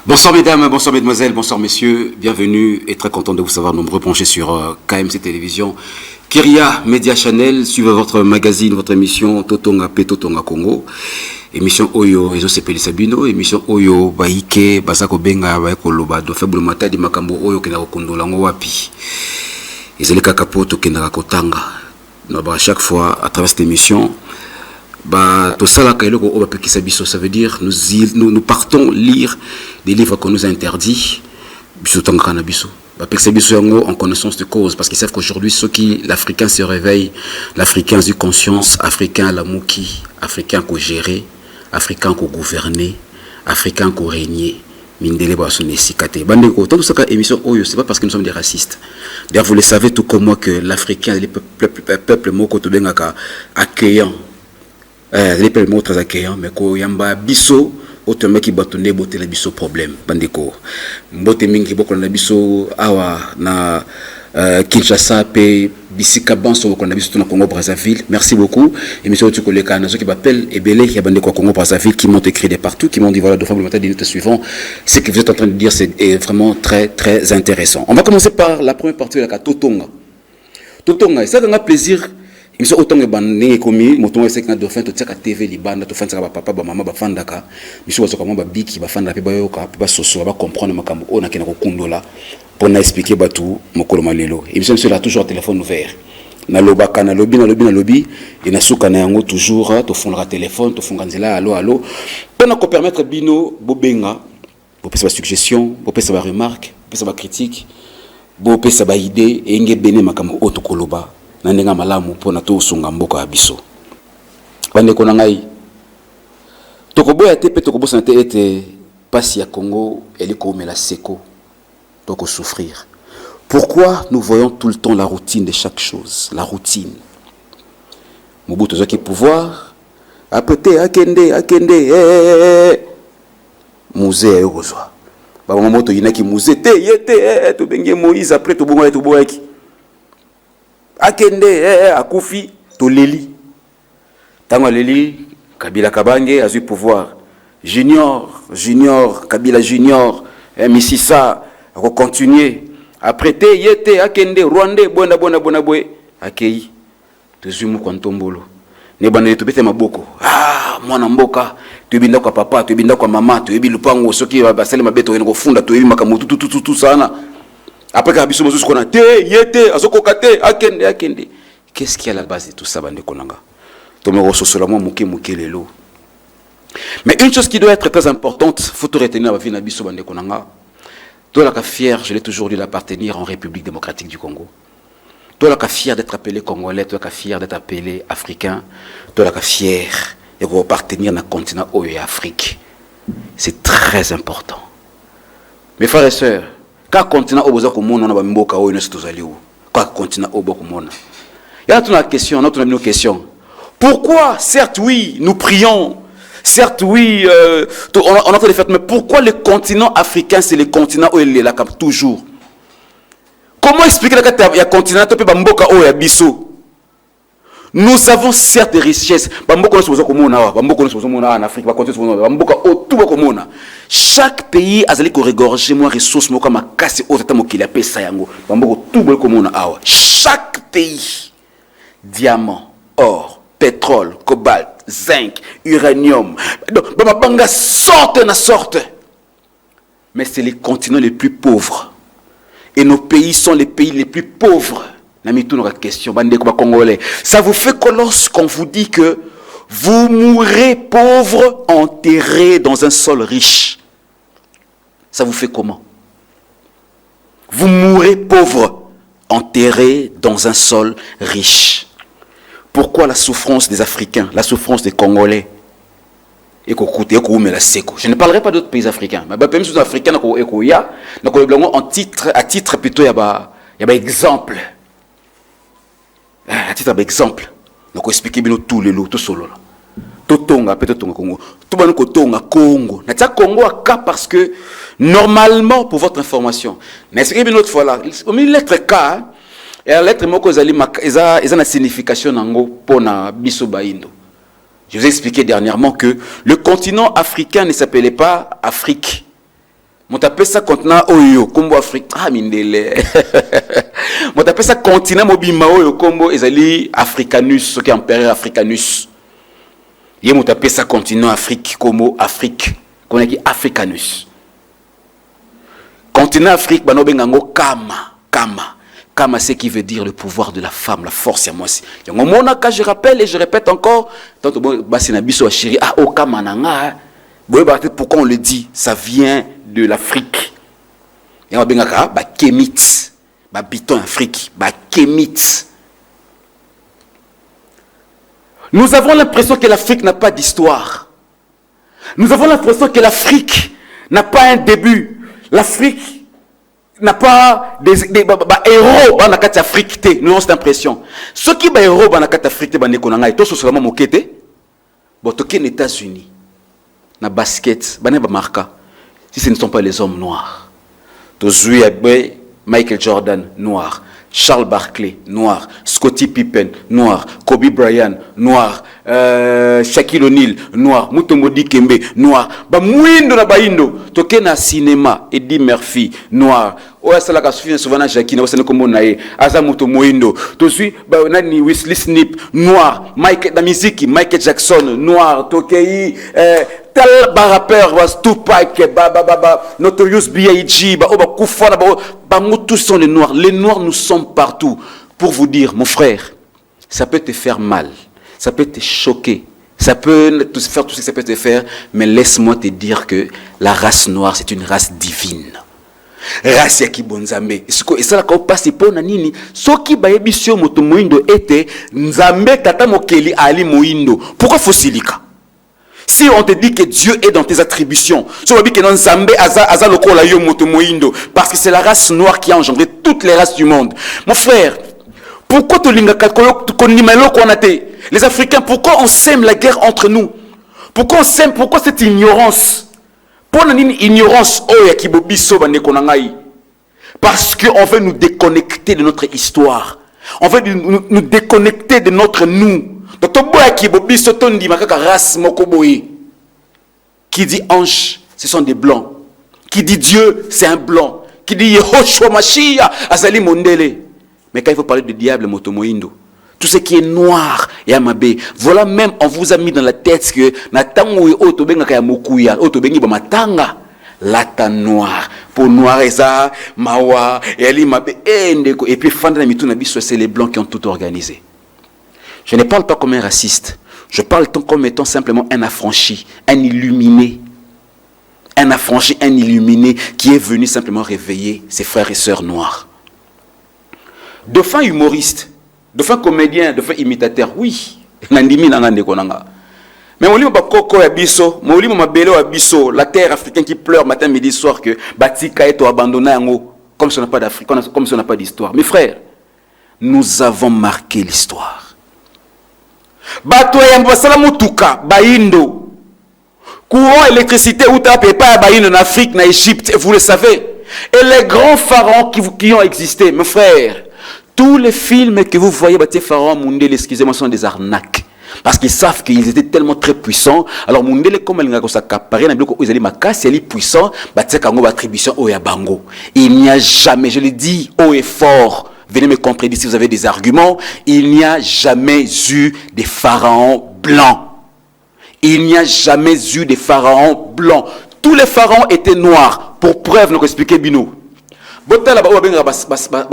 Bonsoir mesdames, bonsoir mesdemoiselles, bonsoir messieurs, bienvenue et très content de vous savoir nombreux branchés sur KMC Télévision. Kyria Media Channel, suivez votre magazine, votre émission Totonga P Totonga Congo. Émission Oyo, Ezo Sepeli Sabino, émission Oyo, Baike, Basako Benga, Baiko Loba, do faible matin di Makambo Oyo, Kenako Kondolango Wapi. Ezeleka Kapoto, Kenako Tanga. À chaque fois, à travers cette émission, tout ça là, ça veut dire nous partons lire des livres qu'on nous a interdits en connaissance de cause, parce qu'ils savent qu'aujourd'hui l'Africain se réveille, l'Africain a eu conscience, l'Africain la mouki, l'Africain qu'on gérer, l'Africain qu'on gouverner, l'Africain qu'on régner. Tant ça émission Oyo, c'est pas parce que nous sommes des racistes. D'ailleurs, vous le savez tout comme moi que l'Africain, les peuples accueillants, les peuples très accueillants, mais qu'il y a un biso, autrement qui bâtonne, botte le biso problème. Bandeko, botte mingi boko na biso awa na Kinshasa pe bisika banso boko na biso na Congo Brazzaville. Merci beaucoup. Émission tu collègue na ceux qui m'appellent et belé qui a bandeko Congo Brazzaville qui m'ont écrit de partout, qui m'ont dit voilà de fois le matin des minutes suivantes. Ce que vous êtes en train de dire c'est vraiment très très intéressant. On va commencer par la première partie de la Totonga. Totonga, ça donne un plaisir. Il me autant que bandé commis, moton c'est que dauphin to tsaka TV libanda to fansa ba papa ba mama ba fandaka. Miso wazo kama ba biki ba fanda pe ba yoka pe ba soso ba comprendre makambo ona kena ko kundola pour na expliquer batu mokolo malelo. Et monsieur là toujours téléphone ouvert. Na lobaka na lobby et na suka na yango toujours to fondra téléphone to fonga nzela allo pour na ko permettre bino bobenga bo pesa ba suggestion, bo pesa ba remarque, pesa ba critique, bo pesa ba idée et nge bene makambo oto koloba. Nandenga malamu pona to sunga mboka ya biso bande kona ngai tokoboya te pe tokobosa te ete pasi ya Congo elle komela seko donc souffrir. Pourquoi nous voyons tout le temps la routine de chaque chose, la routine. Mobutu zaki pouvoir apete akende musée yozwa baba moto yinaki musée te yete to benge Moïse après to bonga to boyaki akende akufi to leli tango leli Kabila Kabange a eu pouvoir junior Kabila junior Misisa a continuer après te yete akende Rwanda bona boy akei tuzumu kwa ntombolo ne bana to bete maboko mwana mboka to binda kwa papa to binda kwa mama to yebi lupango soki ba basale mabeto ngo funda to yebi makamutu tout sana. Après Kabiso Moses qu'on a yete azokokate akende. Qu'est-ce qui est à la base de tout ça bande konanga? To me ressourcer moi muke lelo. Mais une chose qui doit être très importante, faut te retenir à vie na biso bande konanga. Toi la fier, je l'ai toujours dit d'appartenir en République démocratique du Congo. Toi la fier d'être appelé congolais, toi la fier d'être appelé africain, toi la fier de appartenir na continent Oyo Afrique. C'est très important. Mes frères et sœurs, quand continent oboza komona na bamboka oyo nesto zaliou quand continent obo komona il y a une question, une question. Pourquoi certes oui nous prions, certes oui on a fait des fêtes, mais pourquoi le continent africain c'est le continent où il est là comme toujours? Comment expliquer que il y a continent to pe bamboka oyo ya biso? Nous avons certes des richesses. Chaque pays a regorgé moins ressources comme casse chaque pays, diamant, or, pétrole, cobalt, zinc, uranium, sorte. Mais c'est les continents les plus pauvres. Et nos pays sont les pays les plus pauvres. Question, congolais. Ça vous fait quoi lorsqu'on vous dit que vous mourrez pauvre enterré dans un sol riche? Ça vous fait comment? Vous mourrez pauvre enterré dans un sol riche. Pourquoi la souffrance des Africains, la souffrance des Congolais? Je ne parlerai pas d'autres pays africains. Mais même les Africains, à titre plutôt, il y a exemple. À titre d'exemple, nous expliquer bien tous les lots, tout solo. Totonga, peut-être Tonga Congo. Tout le monde Tonga Congo. N'a Congo à cas parce que normalement, pour votre information, mais c'est une autre fois là. Au milieu de lettre K, et la lettre moko zali eza na signification nango pona biso baindo. Je vous ai expliqué dernièrement que le continent africain ne s'appelait pas Afrique. Motape ça continent oyo kombo Afrique ah mindele. Motape ça continent mobima oyo kombo ezali Africanus, ce qui est empereur Africanus. Yé motape ça continent Afrique kombo Afrique. Qu'on qui Africanus. Continent Afrique bano bengango Kama, c'est qui veut dire le pouvoir de la femme, la force à moi. Je rappelle et je répète encore. Tant bon basinabiso chéri ah o Kama nanga. Pourquoi on le dit? Ça vient de l'Afrique. Et on a ba kémite, ba biton Afrique, ba kémite. Nous avons l'impression que l'Afrique n'a pas d'histoire. Nous avons l'impression que l'Afrique n'a pas un début. L'Afrique n'a pas des héros dans la Afrique. Nous avons cette impression. Ceux qui sont héros dans la Afrique, ils sont seulement moqués. Bon, aux États-Unis, na basket, marca. Si ce ne sont pas les hommes noirs. Michael Jordan, noir. Charles Barkley, noir. Scottie Pippen, noir. Kobe Bryant, noir. Shaquille O'Neal, noir. Mutombo Dikembe, noir. Ba mwindo na baindo. Toke na cinéma, Eddie Murphy, noir. Oya salaka souvent souvent Jackie na osene kombo nae. Aza muto mwindo. Tozui ba nani Wesley Snipes, noir. Mike na musique, Michael Jackson, noir. Tokei tel rappeur was Tupac, Notorious B.I.G, Kufana, tous sont les noirs. Les noirs nous sommes partout. Pour vous dire, mon frère, ça peut te faire mal, ça peut te choquer, ça peut te faire tout ce que ça peut te faire, mais laisse-moi te dire que la race noire, c'est une race divine. Race yaki bonzambe. Et ça, quand on passe pour nanini, ce qui ba yebisio moto moindo était nzambe tata mokeli ali moindo. Pourquoi faut silika? Si on te dit que Dieu est dans tes attributions, parce que c'est la race noire qui a engendré toutes les races du monde. Mon frère, pourquoi les Africains, pourquoi on sème la guerre entre nous? Pourquoi on sème, pourquoi cette ignorance? Pour une ignorance, parce qu'on veut nous déconnecter de notre histoire. On veut nous déconnecter de notre nous. Qui dit ange, ce sont des blancs. Qui dit Dieu, c'est un blanc. Qui dit Yehoshua Mashiach, Azali Mondele. Mais quand il faut parler du diable, Motomoindo, tout ce qui est noir et amabé, voilà même, on vous a mis dans la tête que Natango et Otobenga Kayamokuya, Otobengi Bamatanga, Lata noir, pour noir et ça, Mawa, et Ali Mabé, et puis Fandana Mituna Bisso, c'est les blancs qui ont tout organisé. Je ne parle pas comme un raciste. Je parle comme étant simplement un affranchi, un illuminé. Un affranchi, un illuminé qui est venu simplement réveiller ses frères et sœurs noirs. De fin humoriste, de fin comédien, de fin imitateur, oui. Mais la terre africaine qui pleure matin, midi, soir que Batika est abandonné comme si on n'a pas d'Afrique, comme si on n'a pas d'histoire. Mes frères, nous avons marqué l'histoire. Bato ya mbasala mutuka baindo courant électricité ou tapé pas baindo en Afrique, en Égypte, vous le savez. Et les grands pharaons qui ont existé, mes frères, tous les films que vous voyez ces pharaons Mundele, excusez-moi, sont des arnaques. Parce qu'ils savent qu'ils étaient tellement très puissants. Alors Mundele, comme elle a s'accaparé, ils allaient makasi, elle est puissant, kango attribution au yabango. Il n'y a jamais, je le dis haut et fort, venez me contredire si vous avez des arguments. Il n'y a jamais eu des pharaons blancs. Il n'y a jamais eu des pharaons blancs. Tous les pharaons étaient noirs. Pour preuve, nous expliquer Bino. Botala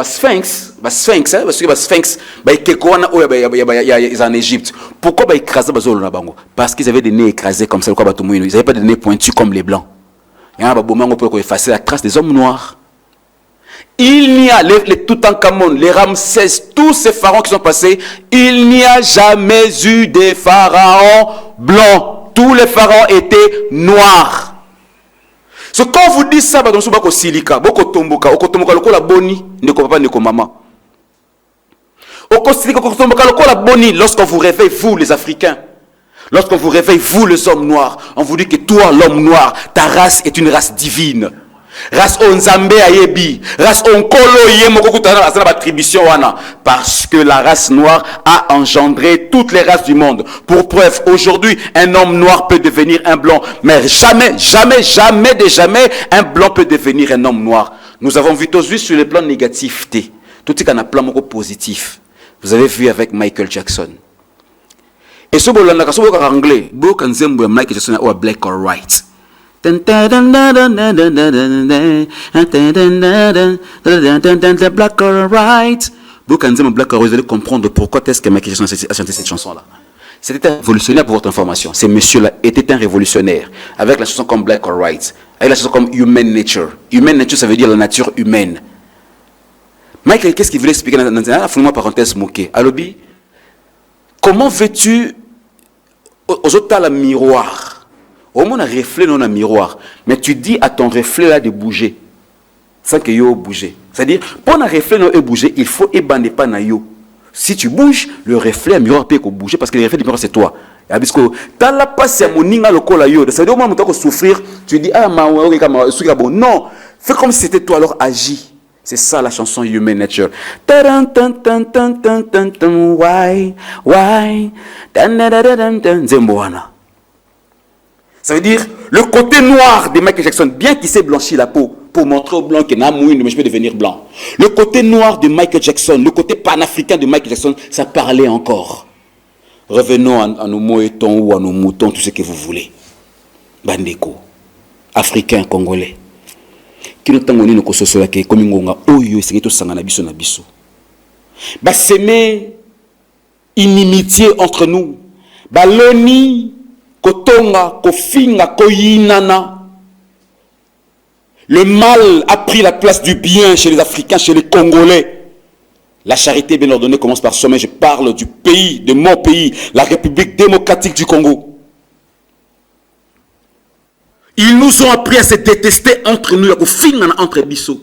sphinx, sphinx, parce que sphinx, en Égypte. Pourquoi écraser parce qu'ils avaient des nez écrasés comme ça. Ils n'avaient pas des nez pointus comme les blancs. Il y a un moment pour effacer la trace des hommes noirs. Il n'y a les Toutankhamon, les Ramsès, tous ces pharaons qui sont passés, il n'y a jamais eu des pharaons blancs. Tous les pharaons étaient noirs. Ce qu'on vous dit ça, lorsqu'on vous réveille, vous les Africains, lorsqu'on vous réveille, vous les hommes noirs, on vous dit que toi, l'homme noir, ta race est une race divine. Race on Nzambe ayebi, race on kolo yemoko kutana asana attribution wana, parce que la race noire a engendré toutes les races du monde. Pour preuve, aujourd'hui, un homme noir peut devenir un blanc, mais jamais un blanc peut devenir un homme noir. Nous avons vu tous sur le plan négatif, tout ce qu'on a plan positif. Vous avez vu avec Michael Jackson. Et ce bolanda ka sobo ka anglais, bo kan zembo ya Michael Jackson ou black or white. Black or white. Vous allez comprendre pourquoi est-ce que Michael Jackson a chanté cette chanson-là. C'était un révolutionnaire pour votre information. Ce monsieur-là était un révolutionnaire. Avec la chanson comme Black or White. Avec la chanson comme Human Nature. Human Nature, ça veut dire la nature humaine. Michael, qu'est-ce qu'il voulait expliquer dans une parenthèse moquée. Alobi, comment veux-tu aux autres à la miroir? Au moins, on a reflet dans un miroir. Mais tu dis à ton reflet là de bouger. Sans que yo bouge. C'est-à-dire, pour un reflet de bouger, il faut ébander pas na yo. Si tu bouges, le reflet du miroir peut bouger parce que le reflet du miroir c'est toi. Parce que t'as la passe à mon ninga le col yo. Ça veut dire au moment où tu souffrir, tu dis ah bon. Non, fais comme si c'était toi, alors agis. C'est ça la chanson Human Nature. Why? Zemboana. Ça veut dire le côté noir de Michael Jackson, bien qu'il s'est blanchi la peau pour montrer aux blancs qu'il n'a mouille, mais je peux devenir blanc. Le côté noir de Michael Jackson, le côté panafricain de Michael Jackson, ça parlait encore. Revenons à nos moutons ou à nos moutons, tout ce que vous voulez. Bandeko, africain, congolais. Qui nous tangoni nous kososo la ke comme ngonga oyo c'est que sangana biso na biso. Ba semer inimitié entre nous. Ba loni kotonga, kofinga, koyinana. Le mal a pris la place du bien chez les Africains, chez les Congolais. La charité bien ordonnée commence par soi, mais je parle du pays, de mon pays, la République démocratique du Congo. Ils nous ont appris à se détester entre nous, entre bissot.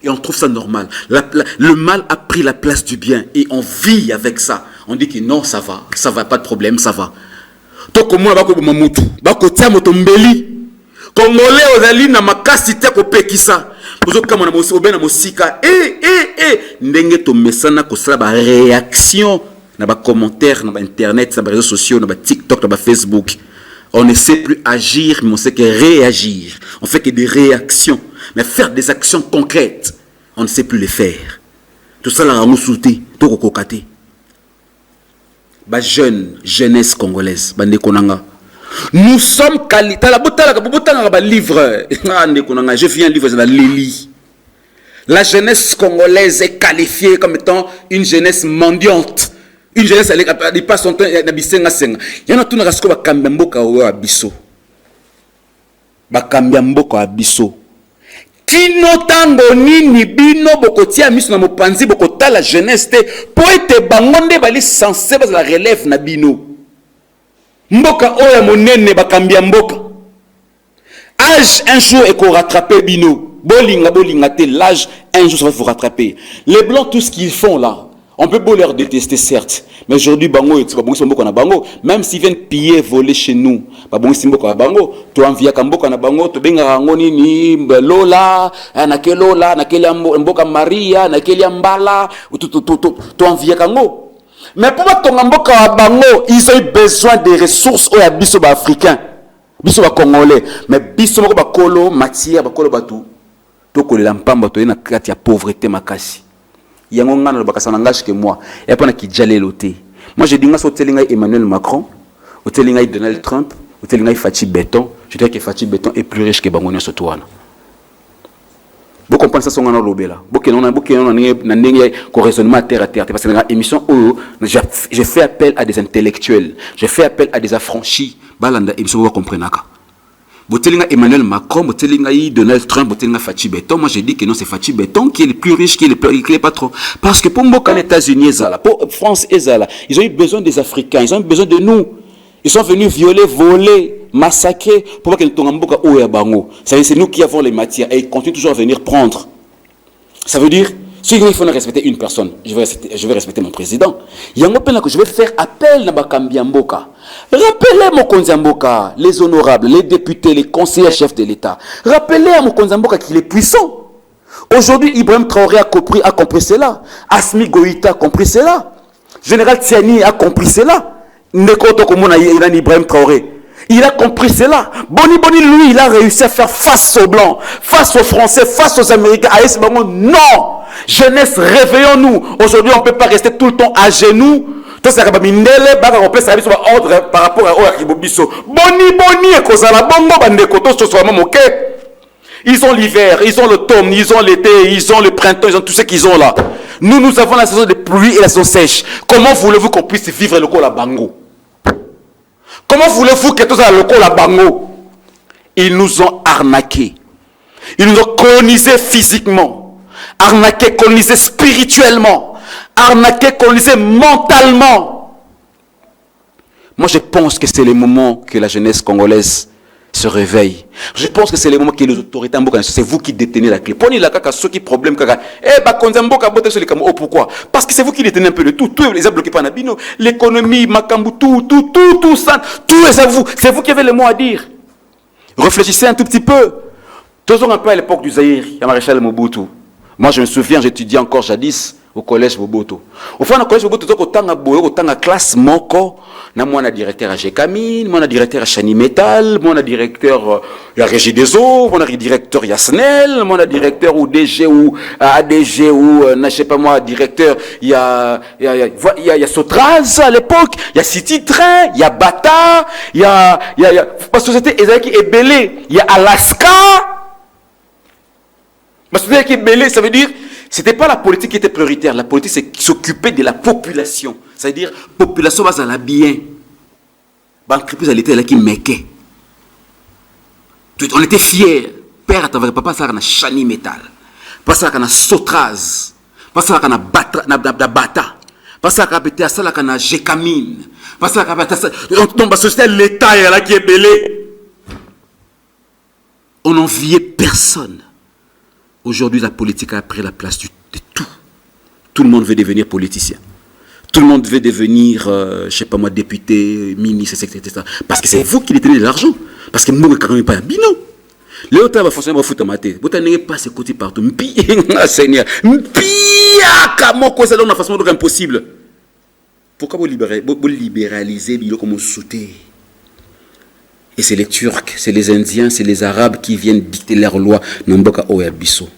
Et on trouve ça normal. Le mal a pris la place du bien et on vit avec ça. On dit que non, ça va, pas de problème, ça va. Donc, moi, je vais Congolais ozali na makasi te ko pekisa bozo kama na mosobe na mosika ndenge to mesana ko sala ba réaction na ba commentaire na ba internet na ba réseaux sociaux na ba TikTok na ba Facebook. On ne sait plus agir, mais on sait que réagir. On fait que des réactions, mais faire des actions concrètes, on ne sait plus les faire. Tout ça la nous souté, to ko kokate. Ba jeunesse congolaise, ba nekonanga. Nous sommes qualité. Livre. Je viens livre dans Lili. La jeunesse congolaise est qualifiée comme étant une jeunesse mendiante. Une jeunesse elle passe son temps à bisenga senga. Il y en a tout na rasko ba kambamboka wa biso. Ba kambamboka wa biso. Kino tango nini bino bokotia miso na mopanzi bokota la jeunesse te po ete bangonde bali censé ba la relève na bino. Mboka oya monene bakambia mboka. Âge un jour et qu'on rattrape bino. Bolinga te l'âge un jour ça va vous rattraper. Les blancs tout ce qu'ils font là, on peut beau leur détester certes, mais aujourd'hui bango c'est pas bon mboka na bango, même s'ils viennent piller voler chez nous, pas bon mboka na bango, to envia ka mboka na bango, to benga ngoni ni Lola, na kelola, na kelia mboka Maria, na kelia mbala, to envia ka ngo. Mais pour ils ont eu besoin des ressources aux biso africains, biso congolais. Mais biso ba kolo matière ba kolo batu. To ko lampamba to na kati ya pauvreté makasi. Yango ngana ba kasana ngage que moi. Et pas na ki jalé loté. Moi je dis nga so telinga Emmanuel Macron, au telinga Donald Trump, au telinga Fachi Beton. Je dirais que Fachi Beton est plus riche que Bangonio Sotouana. Vous comprenez ça, on a l'obé là. Vous avez un raisonnement terre à terre. Parce que dans l'émission, je fais appel à des intellectuels. Je fais appel à des affranchis. Balanda, émission, vous comprenez ça. Vous avez Emmanuel Macron, vous avez Donald Trump, vous avez Fachi Beton. Moi, je dis que non, c'est Fachi Beton qui est le plus riche, qui est pas trop. Parce que pour moi, les États-Unis, pour France, ils ont eu besoin des Africains. Ils ont eu besoin de nous. Ils sont venus violer, voler, massacrer pour que nous tombions au Yabango. C'est nous qui avons les matières et ils continuent toujours à venir prendre. Ça veut dire, Si il faut respecter une personne, je vais respecter mon président. Il y a un peu là que je vais faire appel à Bakambiamboka. Rappelez Mokonzamboka, les honorables, les députés, les conseillers chefs de l'État. Rappelez à Mokonzamboka qu'il est puissant. Aujourd'hui, Ibrahim Traoré a compris cela. Asmi Goïta a compris cela. Général Tiani a compris cela. Ibrahim Traoré. Il a compris cela. Boni, lui, il a réussi à faire face aux Blancs, face aux Français, face aux Américains. À ce moment, non! Jeunesse, réveillons-nous. Aujourd'hui, on ne peut pas rester tout le temps à genoux. Tout ça, ordre par rapport à Oakibobiso. Boni, ils ont l'hiver, ils ont l'automne, ils ont l'été, ils ont le printemps, ils ont tout ce qu'ils ont là. Nous avons la saison de pluie et la saison sèche. Comment voulez-vous qu'on puisse vivre le col à Bango? Comment voulez-vous que tout ça le col à Bango? Ils nous ont arnaqués. Ils nous ont colonisés physiquement. Arnaqué, colonisé spirituellement, arnaqué, colonisé mentalement. Moi, je pense que c'est le moment que la jeunesse congolaise se réveille. Je pense que c'est le moment que les autorités, c'est vous qui détenez la clé. Prenez la caca, ceux qui problème caca. Pourquoi? Parce que c'est vous qui détenez un peu de tout. Tout les a bloqués par Nabino. L'économie, Makambu, tout ça. Tout c'est vous qui avez le mot à dire. Réfléchissez un tout petit peu. Toujours un peu à l'époque du Zaïre, il y a Maréchal Mobutu. Moi, je me souviens, j'étudiais encore jadis au collège Boboto. Au fond, au collège Boboto, au classe Moko, moi, on a directeur à Gécamine, moi, on a directeur à Chani Metal, moi, on a directeur à Régie des Eaux, moi, on a directeur à Snell, moi, on a directeur au DG ou à ADG ou, je sais pas moi, directeur, il y a Sotraz à l'époque, il y a City Train, il y a Bata, il y a, la société Ezaki est belée, il y a Alaska. Ma société qui est belée, ça veut dire, c'était pas la politique qui était prioritaire. La politique, c'est s'occuper de la population. C'est-à-dire, population va à la bien. L'entreprise, elle était là qui m'équait. On était fiers. Père, papa, ça a Chani Metal. Pas ça a Sotraz. Pas ça a Bata. Pas ça a Gécamine. Pas ça a donc la société, l'État est là qui est belée. On n'enviait personne. Aujourd'hui, la politique a pris la place de tout. Tout le monde veut devenir politicien. Tout le monde veut devenir, je ne sais pas moi, député, ministre, etc. Parce que c'est vous qui détenez de l'argent. Parce que moi, je ne pas bino. Les autres, ils vont foutre ma tête. Vous n'avez pas ce côté partout. Seigneur. Comment ça donne la façon impossible. Pourquoi vous libéralisez comme vous souhaitez? Et c'est les Turcs, c'est les Indiens, c'est les Arabes qui viennent dicter leurs lois. Namboka Oyabiso.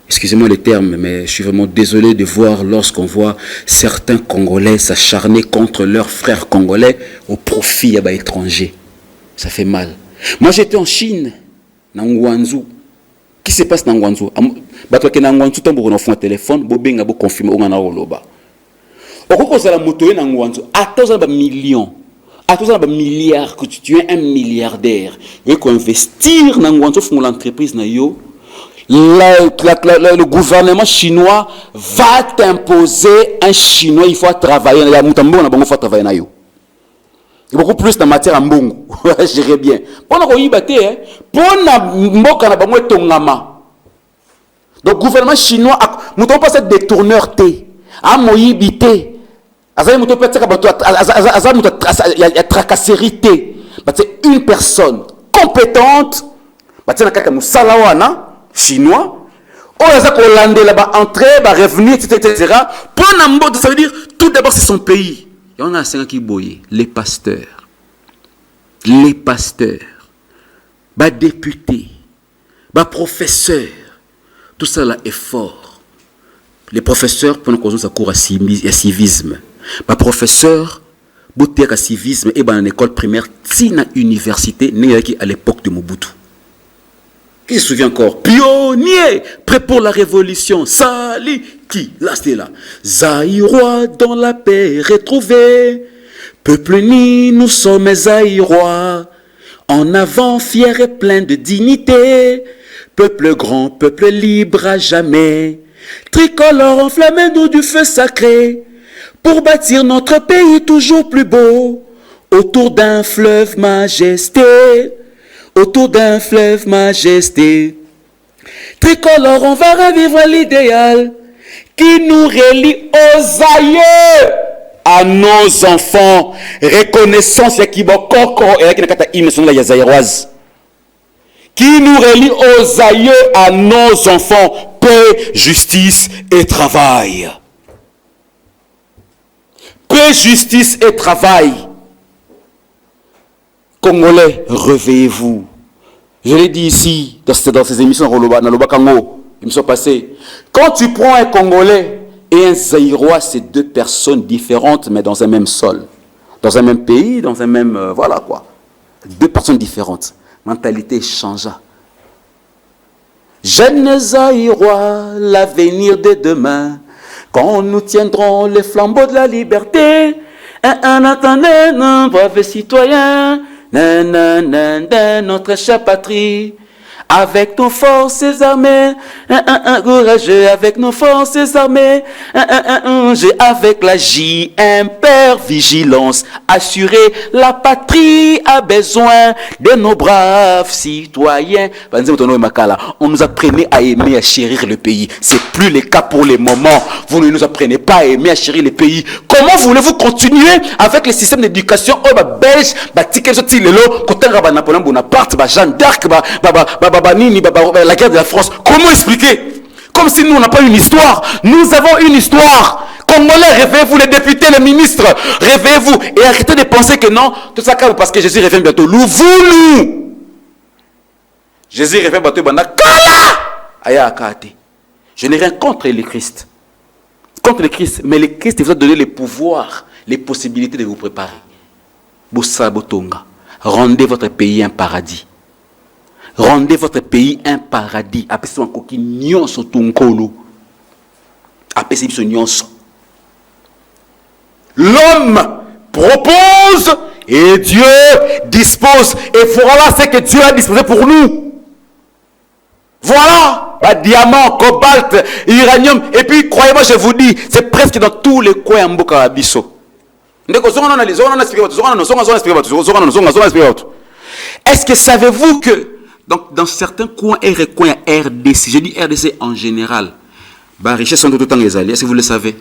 Excusez-moi les termes, mais je suis vraiment désolé de voir lorsqu'on voit certains Congolais s'acharner contre leurs frères congolais au profit à étrangers. Ça fait mal. Moi j'étais en Chine, dans Ngwanzhou. Qu'est-ce qui se passe dans Ngwanzhou? Parce que dans Ngwanzhou, on a un téléphone, on a confirmé, on a un loba. On a la moto dans Ngwanzhou. Attends, on a millions. À tous les milliards, que tu es un milliardaire, et qu'on investir dans l'entreprise, le gouvernement chinois va t'imposer un chinois, il faut travailler. Il y a beaucoup plus de matière en bon. Je dirais bien. Pendant qu'on y battait, donc, le gouvernement chinois, nous ne pas être détourneur T. À Moïbité. Il y a tracasserie. C'est une personne compétente, chinois, hollandais là-bas, entrer, revenir, etc. Ça veut dire, tout d'abord, c'est son pays. Et on a un qui boye, les pasteurs, les députés, professeurs, tout ça là est fort. Les professeurs, pendant qu'on a cours à civisme, ma professeur, boté à civisme et dans l'école primaire, tina université, à l'époque de Mobutu. Qui se souvient encore? Pionnier, prêt pour la révolution. Sali, qui? Là, c'était là. Zaïrois dans la paix retrouvée. Peuple uni, nous sommes Zaïrois. En avant, fier et plein de dignité. Peuple grand, peuple libre à jamais. Tricolore enflammé, nous du feu sacré. Pour bâtir notre pays toujours plus beau, autour d'un fleuve majesté, autour d'un fleuve majesté. Tricolore, on va revivre l'idéal, qui nous relie aux aïeux, à nos enfants. Reconnaissance ya kibokoko et qui nakata imesonga ya zaïroise. Qui nous relie aux aïeux, à nos enfants. Paix, justice et travail. Paix, justice et travail. Congolais, réveillez-vous. Je l'ai dit ici, dans ces émissions, dans le Bakango, émission passée. Quand tu prends un Congolais et un Zaïrois, c'est deux personnes différentes, mais dans un même sol. Dans un même pays, dans un même... voilà quoi. Deux personnes différentes. Mentalité changea. Jeunes Zaïrois, l'avenir de demain, quand nous tiendrons les flambeaux de la liberté, un attendez, un brave citoyen, notre chère patrie, avec nos forces armées, courageux avec nos forces armées, avec la J, vigilance, assurer la patrie a besoin de nos braves citoyens. On nous apprenait à aimer, à chérir le pays. C'est plus le cas pour le moment. Vous ne nous apprenez pas à aimer, à chérir le pays. Comment voulez-vous continuer avec le système d'éducation belge, Napoléon Bonaparte, Jeanne d'Arc, la guerre de la France? Comment expliquer? Comme si nous, on n'a pas une histoire. Nous avons une histoire. Congolais, réveillez-vous, les députés, les ministres, réveillez-vous et arrêtez de penser que non, tout ça parce que Jésus revient bientôt. Nous. Jésus revient bientôt. Je n'ai rien contre le Christ. Contre le Christ, mais le Christ vous a donné les pouvoirs, les possibilités de vous préparer. Rendez votre pays un paradis. Rendez votre pays un paradis. Appelez-vous un coquille nyonso tunkolo. Appelez-vous nyonso. L'homme propose et Dieu dispose. Et voilà ce que Dieu a disposé pour nous. Voilà. Diamant, cobalt, uranium. Et puis, croyez-moi, je vous dis, c'est presque dans tous les coins en Mboka Abisso. Est-ce que savez-vous que dans certains coins RDC, je dis RDC en général, bah, richesse sont tout le temps les alliés, est-ce que vous le savez?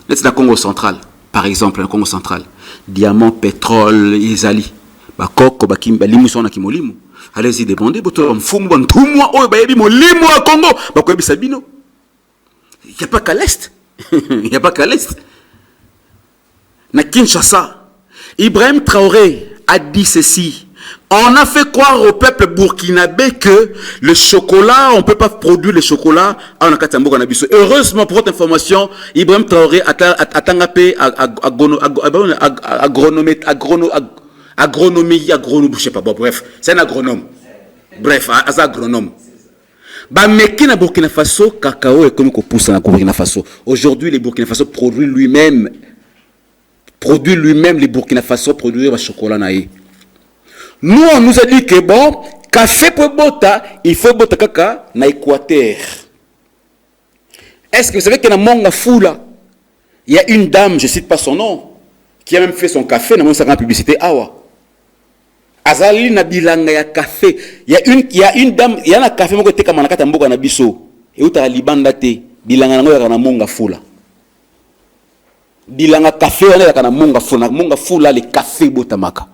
Dans le Congo central, par exemple, le Congo central, diamant, pétrole, les alliés, bah, coco, bah, limu, son akimolimu. Allez-y demander, il n'y a pas qu'à l'Est. Il n'y a pas qu'à l'Est. Na Kinshasa, Ibrahim Traoré a dit ceci. On a fait croire au peuple burkinabé que le chocolat, on ne peut pas produire le chocolat en Akatambo Kanabiso. Heureusement, pour votre information, Ibrahim Traoré a tangapé agronomie, je sais pas, bon, bref, c'est un agronome. Bref, un agronome. Mekina Burkina Faso, cacao est comme qu'on pousse en Burkina Faso. Aujourd'hui, le Burkina Faso produit lui-même les Burkina Faso produire le chocolat naï. Nous, on nous a dit que bon, café pour bota, il faut bota kaka na Équateur. Est-ce que vous savez qu'il y a un monga fou là? Il y a une dame, je ne cite pas son nom, qui a même fait son café dans sa grande publicité. Awa. Azali na bilanga ya café. Il y a une dame, il y a un café moko te kama nakata mboka na biso. Et uta libanda te bilanga nango ya na monga fou là. Bilanga café on est na monga fou là le café botamaka.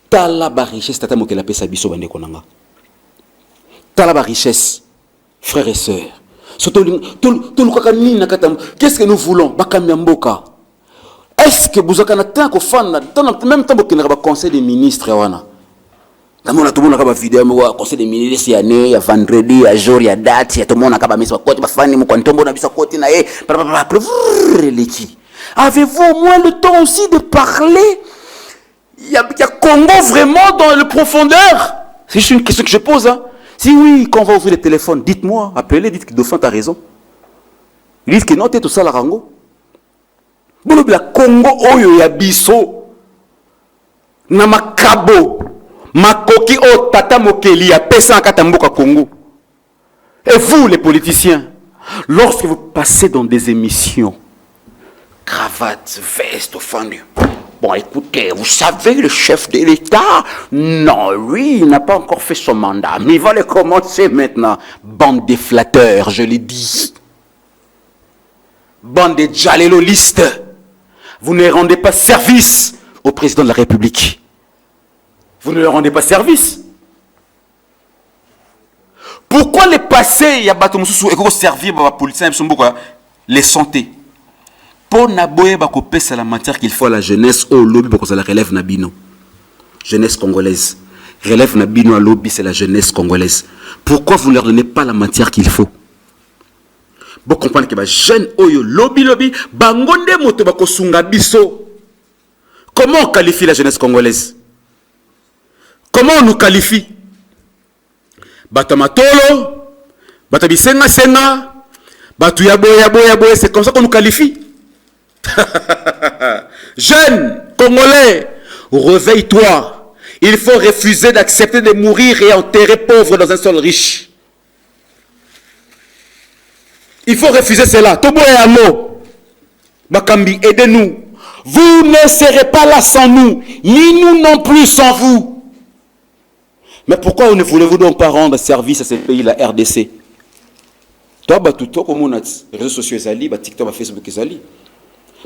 Tala ba richesse tata mokela pesa biso bande konanga. Tala ba richesse frères et sœurs. Qu'est-ce que nous voulons? Bakamyamboka. Est-ce que vous avez un temps qu'on fait même temps qu'il y a un conseil des ministres? Tout le monde a une vidéo, un conseil des ministres, il y a vendredi, il y a jour, il y a date, il y a tout le monde a mis sur côté, avez-vous au moins le temps aussi de parler? Il y a Congo vraiment dans le profondeur? C'est juste une question que je pose. Hein. Si oui, quand on va ouvrir le téléphone, dites-moi, appelez, dites que Dauphin a raison. Dites que non, t'es tout ça la rango. Bon, le Congo, oyo ya biso, na makabo, makoki o tata mokeli ya pesa en katamboka Congo. Et vous, les politiciens, lorsque vous passez dans des émissions, cravate, veste, fendu. Bon, écoutez, vous savez, le chef de l'État, non, lui, il n'a pas encore fait son mandat, mais il va le commencer maintenant. Bande de flatteurs, je l'ai dit. Bande de djalélolistes. Vous ne rendez pas service au président de la République. Vous ne leur rendez pas service. Pourquoi les passés, il y a bateau et qu'on servir par la police, les santé. Pour n'aboyer c'est la matière qu'il faut à la jeunesse au lobby parce que la relève nabino. Jeunesse congolaise. Relève nabino à lobby, c'est la jeunesse congolaise. Pourquoi vous ne leur donnez pas la matière qu'il faut? Vous comprenez que les jeunes oyo lobby bangonde moto bako sunga biso. Comment on qualifie la jeunesse congolaise? Comment on nous qualifie? Batamatolo, batabisenga senga, batu yaboya, c'est comme ça qu'on nous qualifie. Jeunes Congolais, réveille-toi. Il faut refuser d'accepter de mourir et enterrer pauvre dans un sol riche. Il faut refuser cela. Tobo et Amo, Makambi, aidez-nous. Vous ne serez pas là sans nous, ni nous non plus sans vous. Mais pourquoi ne voulez-vous donc pas rendre service à ce pays, la RDC? Toi, tout comme on a les réseaux sociaux, TikTok, Facebook,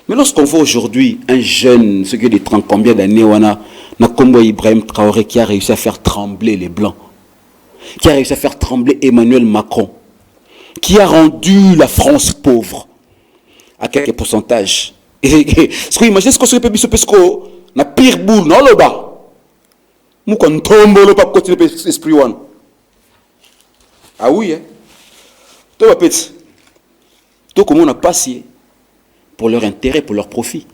mais lorsqu'on voit aujourd'hui un jeune, ce qui est de 30 combien d'années, on a Nakombo Ibrahim Traoré qui a réussi à faire trembler les Blancs, qui a réussi à faire trembler Emmanuel Macron, qui a rendu la France pauvre, à quelques pourcentages. Est-ce que vous imaginez ce que ce peut être parce qu'on a pire boule, non, le bas? Nous, quand on tombe, on ne peut pas continuer l'esprit. Ah oui, hein? Tout va péter. Tout comme on a passé pour leur intérêt, pour leur profit.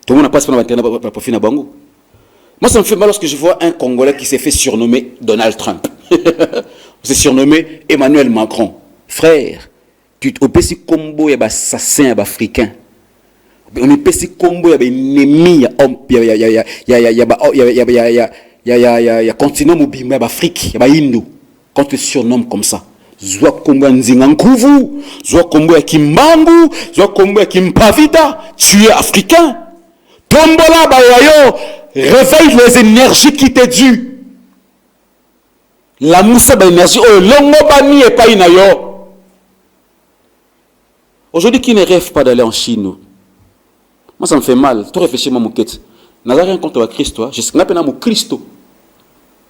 Tout le monde a passé pour leur intérêt, pour leur profit. Moi, ça me fait mal lorsque je vois un Congolais qui s'est fait surnommer Donald Trump. C'est surnommé Emmanuel Macron. Frère, tu te pèses combo, il y a des assassins africains. On est pèse combo, il y a des ennemis, il y a continent mobile, il y a Afrique, il y a Indo. Quand tu te surnommes comme ça, Zwa kombo ya Nzingankuvu, Zwa kombo ya Kimbangu, Zwa kombo ya Kimpavita, tu es africain. Tombola bayayo, réveille les énergies qui t'est due. La moussa ba énergie, oh longo bani et pas inayo. Aujourd'hui, qui ne rêve pas d'aller en Chine? Moi, ça me fait mal. Tu réfléchis, mon quête. Je n'ai rien contre le Christ, toi. Je suis un peu mon Christ.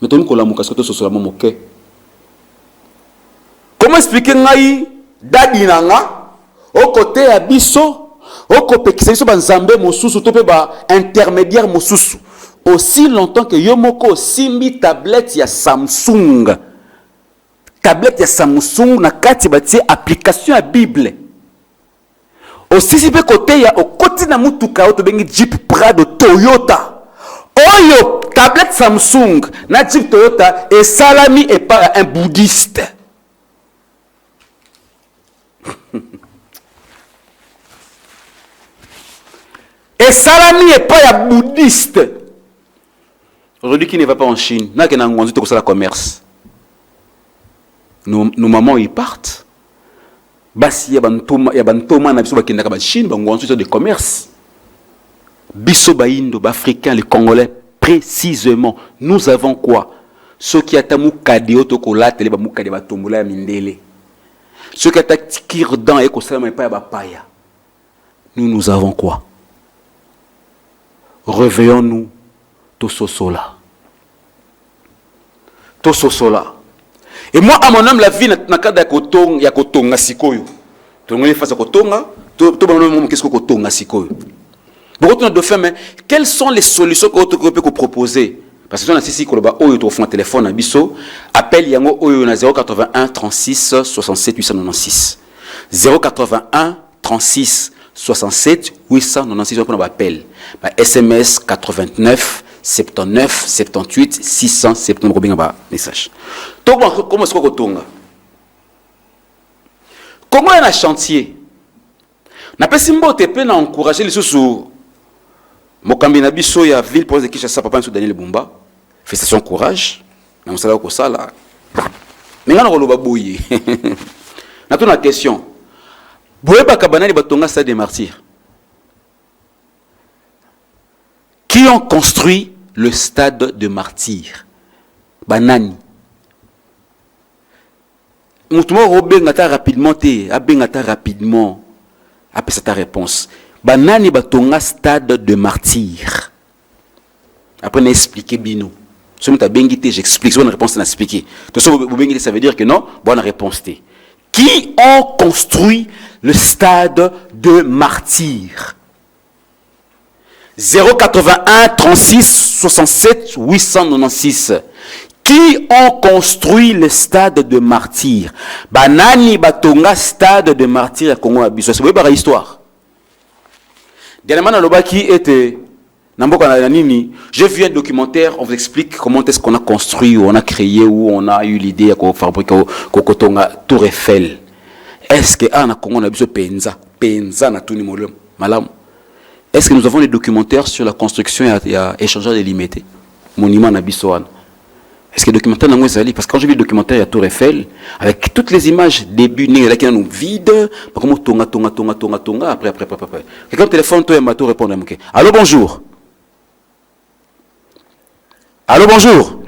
Mais tu as mon casque, tu as mon moquet. Comment expliquer ngai dadi nanga au côté abisso au côté qui c'est banzambe mosusu to pe ba intermédiaire mosusu aussi longtemps que yomoko simbi tablette ya Samsung na kati bati application à Bible aussi si pe côté ya au côté na mutuka auto bengi Jeep Prado Toyota oyo tablette Samsung na Jeep Toyota et salami et pas un bouddhiste. Et salami n'est pas un bouddhiste. Aujourd'hui, qui ne va pas en Chine, n'a qu'un angoissé pour ça la commerce. Nos mamans ils partent. Basi ya bantoma na biso ba kenda ka Chine, ba angoissé de commerce. Biso ba Indo, ba Africains, les Congolais précisément, nous avons quoi? Ceux qui atamu kadeo to kolate ba mukade ba tombola ya mindele. Ceux qui attaquent Kirdan et Kosama et pas Paya. Nous avons quoi? Réveillons-nous, Tososola. Tososola. Et moi, à mon âme, la vie n'a qu'à d'un coton, il y a coton, à Sikoyo. Tu as face à coton, tu as qu'est-ce que coton, à Sikoyo. Beaucoup de femmes, mais quelles sont les solutions que tu peux proposer? Parce que si on a ici, tu as un téléphone à Bisso, appelle Yango Oyo na 081 36 67 896. 081 36 67 896, on appelle. SMS 89 79 78 670 message. Comment est-ce qu'on tourne? Comment il y a un chantier? Na pesimbo te pe na encourager les sous Mokambi na biso ya ville pour que ça papa sur Daniel Bumba. Félicitations, courage. Mais on sait que ça là. Mais on a boye. Na toute la question. Boye ba kabana li batonga stade des martyrs. Qui ont construit le stade de martyrs? Banani. Moutouma robengata rapidement te, abengata rapidement. Après ta réponse. Banani batonga stade de martyr. Après on a expliqué bino. Si on t'a bengité, j'explique. Si on a réponse, on a expliqué. Tout ça, ça veut dire que non, bonne réponse te. Qui ont construit le stade de martyr? 081 36 67 896. Qui ont construit le stade de martyr? Banani batonga stade de martyr à Congo Abisso. C'est une histoire. Dernièrement, Lobaki était j'ai vu un documentaire, on vous explique comment est-ce qu'on a construit, où on a créé, où on a eu l'idée à fabriquer Kokotonga Tour Eiffel. Est-ce que a Congo Abisso Penza na tout nimolo malam? Est-ce que nous avons des documentaires sur la construction et échangeur délimité? Monument Nabissoan. Est-ce que le documentaire n'a pas parce que quand j'ai vu le documentaire, il y a Tour Eiffel, avec toutes les images, début, il y a qui nous vide, comment tonga, après. Quelqu'un téléphone, toi, et répondre à moi. Allô, bonjour. Allô, bonjour.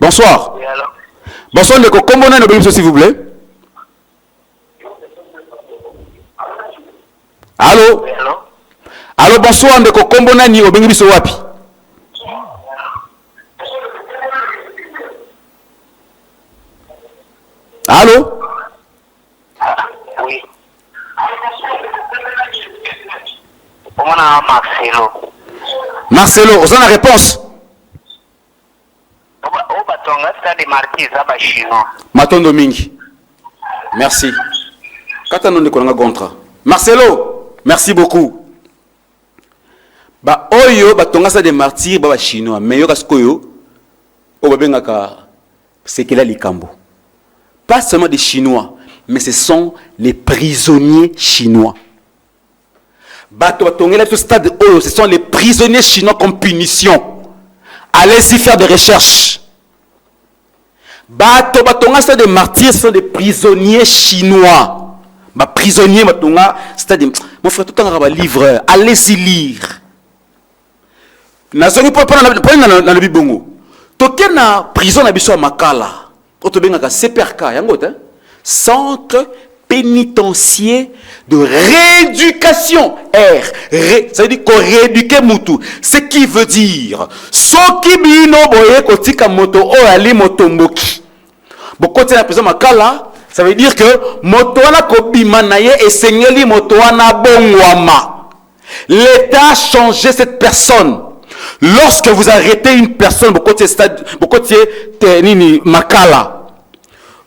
Bonsoir. Oui, allô. Bonsoir, le component de s'il vous plaît. Allô. Oui, allô. Allô, bonsoir, le component ni Obengibiso wapi. Allô? Oui. On a Marcelo. Marcelo, vous avez la réponse? Au batonga, c'est des martyrs, ça va chinois. Matondo Mingi. Merci. Katano de Kolanga Gontra. Marcelo, merci beaucoup. Ba oyo batonga ça des martyrs baba chinois mais yo kaskoyo o babengaka sekela likambo. Pas seulement des Chinois, mais ce sont les prisonniers chinois. Ce sont les prisonniers chinois comme punition. Allez-y faire des recherches. C'est des martyrs, ce sont des prisonniers chinois. Prisonniers, c'est-à-dire, mon frère, tout le temps, un livre, allez-y lire. Dans le Bibongo. Toké na prison na biso Makala. Centre pénitentiaire de rééducation. Ça veut dire qu'on rééduque Moutou. Ce qui veut dire, Soki bino boye kotika moto o ali motomboki. Boko tina prison Makala, ça veut dire que moto wana kobima na ye esengeli moto wana bongwama. L'État a changé cette personne. Lorsque vous arrêtez une personne, Makala,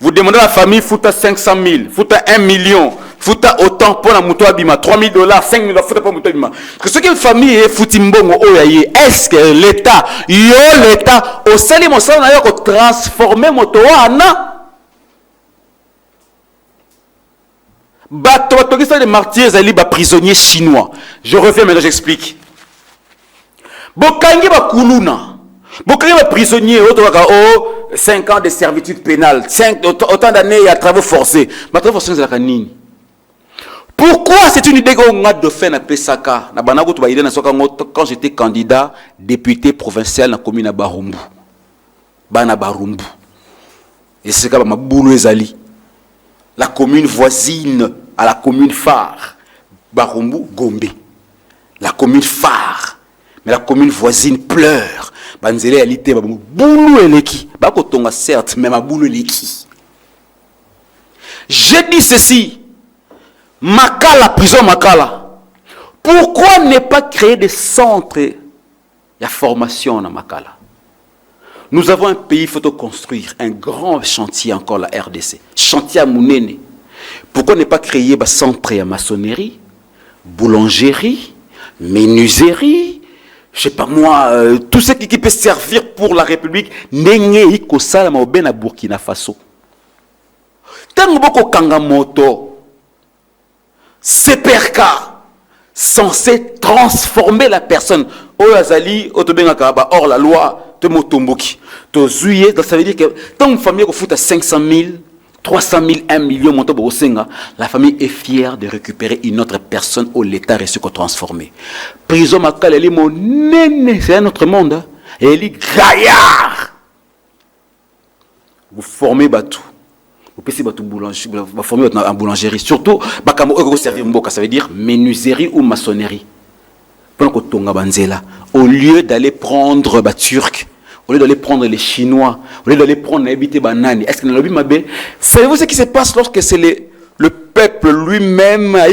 vous demandez à la famille, fouta 500 000, fouta 1 million, fouta autant pour la mouto abima, 3 000 $, 5 000 $, fouta pour la mouto abima. Que ce que la famille est foutimbongo, est-ce que l'État, l'État, au salim, on s'en a transformé moto ana? Les martyrs, les prisonniers chinois. Je reviens maintenant, j'explique. Bokangi ba kuluna. Bokangi ba prisonnier, 5 ans de servitude pénale, autant d'années à travaux forcés. Ma travaux forcés, c'est la nini. Pourquoi c'est une idée qu'on a de faire na Pesaka? Na banako to ba idée na soka quand j'étais candidat député provincial na commune à Barumbu. Bana Barumbu. Et c'est comme ma boulou ezali. La commune voisine à la commune phare. Barumbu Gombe. La commune phare. Mais la commune voisine pleure. Banzele alité boulou eleki. Bako tonga certes, mais ma boulou eleki. J'ai dit ceci. Makala, prison Makala. Pourquoi ne pas créer des centres de formation dans Makala? Nous avons un pays, il faut construire un grand chantier encore, la RDC. Chantier à Mounene. Pourquoi ne pas créer des centres de maçonnerie, boulangerie, menuiserie, je sais pas moi, tout ce qui peut servir pour la République, Nenge iko salama na Burkina Faso. Tango boko kangamoto, CPRK, censé transformer la personne. Oyazali, otobengaka ba hors la loi, te motomboki. To zuye, ça veut dire que tant une famille ko fout à 500 000, 300 000, 1 million, la famille est fière de récupérer une autre personne où l'État a reçu qu'on transformer. Prison Makala, elle est mon néné, c'est un autre monde. Hein? Et elle est gaillard. Vous formez Batou. Au PC, va former en boulangerie. Surtout, servir mboka, ça veut dire menuiserie ou maçonnerie. Au lieu d'aller prendre les Turcs, au lieu d'aller prendre les Chinois, au lieu d'aller prendre les Banani, est-ce que savez-vous ce qui se passe lorsque c'est le peuple lui-même a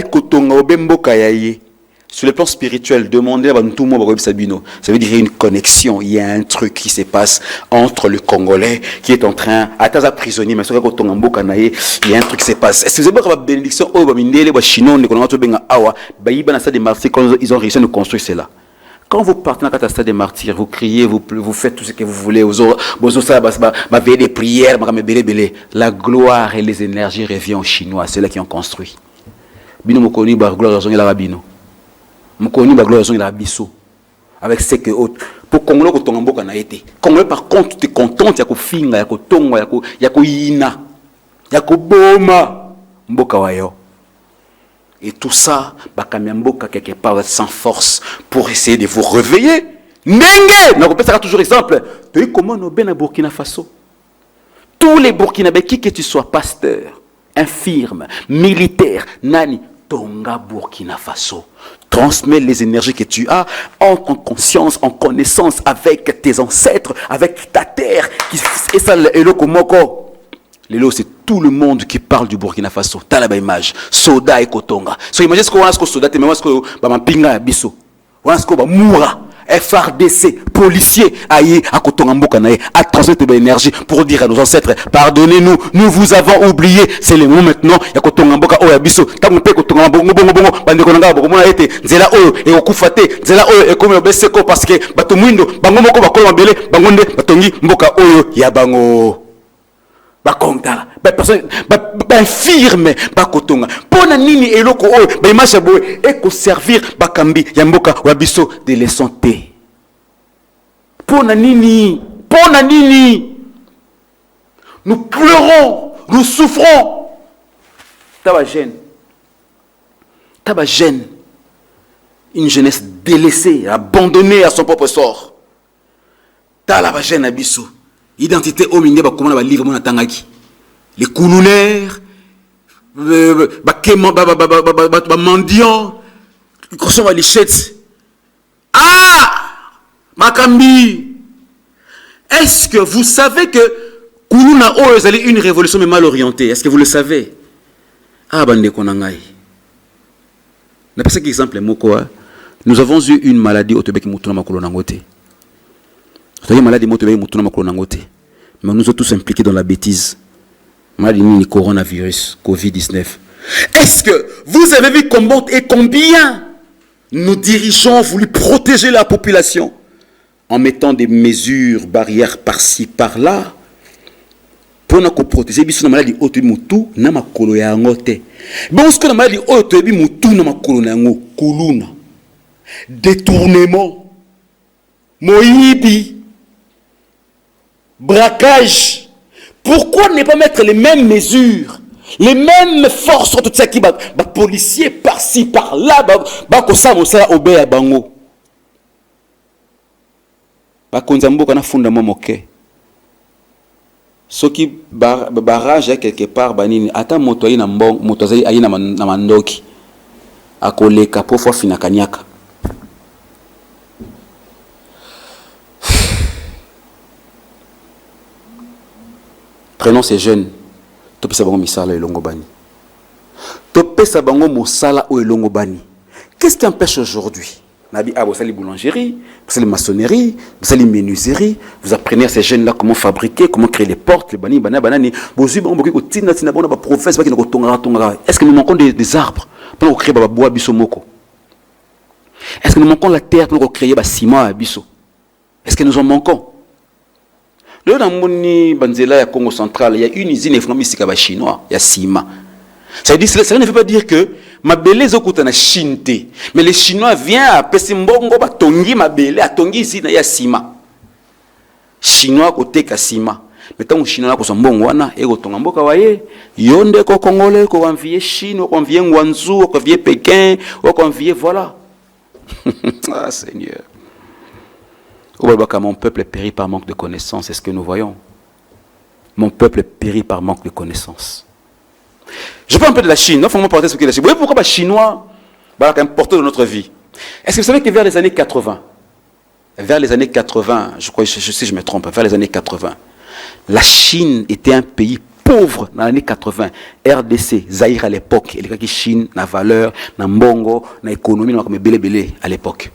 sur le plan spirituel, demandez à tout le monde, ça veut dire qu'il y a une connexion, il y a un truc qui se passe entre le Congolais qui est en train, à ta prisonnier, mais il y a un truc qui se passe. Est-ce que vous avez une bénédiction, les Chinois, ils ont réussi à nous construire cela. Quand vous partez dans le stade des martyrs, vous criez, vous faites tout ce que vous voulez, vous avez des prières, la gloire et les énergies reviennent aux Chinois, c'est là qui ont construit. Bino mokoni ba gloire zongi la rabino. Mokoni ba gloire zongi la biso. Avec ce que autres. Pour Congolais ko tonga mboka na été. Congolais par contre tu es content ya ko finga ya ko tonga ya ko yina. Ya ko boma mboka wayo. Et tout ça, bakamia mboka quelque part sans force pour essayer de vous réveiller. Nenge, na ko pesa toujours exemple. Tu es comment no ben à Burkina Faso. Tous les Burkinabés qui que tu sois pasteur, infirme, militaire, nani, Tonga Burkina Faso. Transmets les énergies que tu as en conscience, en connaissance avec tes ancêtres, avec ta terre. Et ça, le Komoko. Lelo, c'est tout le monde qui parle du Burkina Faso. T'as la image. Soda et Kotonga. So imagine ce qu'on a, ce que Soda, mais moi, ce que Bamampinga et Bisso. On ce que Moura. FRDC, policiers, aïe, à Kotongambokanae, à transmettre de l'énergie pour dire à nos ancêtres, pardonnez-nous, nous vous avons oublié, c'est le moment maintenant, il y a Kotongamboka, oh, Yabiso, Tamupe, Kotongambongo, Bandekonanga, Bomona été, Zela, oh, et Okufate, Zela, oh, et comme Beseko, parce que, Batomwindo, Bangomoko, Bakolambele, Bangonde, Batongi, Mboka, oh, Yabango. Bakonta, personne, infirme, bakotonga. Pona nini eloko oyo, ba image boye, eko servir bakambi, yamboka, wabiso de leçon T. Pona nini, nous pleurons, nous souffrons. Taba gêne, une jeunesse délaissée, abandonnée à son propre sort. Taba gêne abiso. Identité au milieu, comment on va livre mon tangaki. Les couloulaires, mendiants, les lichettes. Ah! Makambi! Est-ce que vous savez que Koulouna Oyo est une révolution mais mal orientée? Est-ce que vous le savez? Ah, bande konangai. N'a pas cet exemple, nous avons eu une maladie au Tébé Moutona Makolonangote. C'est une maladie motivée, mais nous sommes tous impliqués dans la bêtise. Maladie ni coronavirus, Covid-19. Est-ce que vous avez vu combien nos dirigeants ont voulu protéger la population en mettant des mesures, barrières par-ci, par-là pour nous protéger la maladie autoimmune na makolo ya ngote. Bon, ce que la maladie autoimmune na makolo na ngo, kuluna, détournement, moyibi. Braquage. Pourquoi ne pas mettre les mêmes mesures, les mêmes forces sur tout ça qui policiers par-ci, par-là, obé à bango. Konzambo kana fondament moké. Ce qui barrage quelque part banini ata moto ayi na mbong moto ayi na mandoki akoleka po fo finakanyaka. Prenons ces jeunes, topesa bango misala elongo bani. Topesa bango mosala o elongo bani. Qu'est-ce qui empêche aujourd'hui? Nabi ah vous allez boulangerie, vous allez maçonnerie, vous allez menuiserie, vous apprenez à ces jeunes là comment fabriquer, comment créer les portes, les bani banani. Est-ce que nous manquons des arbres pour créer ba bois bisomoko? Est-ce que nous manquons la terre pour créer ba ciment à biso? Est-ce que nous en manquons? Dans le Banzela ya Congo central, il y a une usine économique chinoise, il y a ciment. Ça ne veut pas dire que ma belle est au Chine, mais les Chinois viennent à Pesimbongo, à Tongi, ma belle, à Tongi ici, il y a ciment. Chinois côté ka ciment. Mais tant que Chinois sont bons, wana et au Tongambo kawaye, yonde ko Congolais, ko envier Chine, ko envier Guangzhou, ko envier Pékin, ko envier voilà. Ah Seigneur. Mon peuple périt par manque de connaissances, c'est ce que nous voyons. mon peuple périt par manque de connaissances. Je parle un peu de la Chine. Non, il faut me parler de ce qu'est la Chine. Vous voyez pourquoi les Chinois sont importants dans notre vie? Est-ce que vous savez que vers les années 80, je crois, je sais, je me trompe, vers les années 80, la Chine était un pays pauvre dans les années 80. RDC, Zaïre à l'époque, et les Chine, na valeur, na mbongo, na économie, na comme belé à l'époque.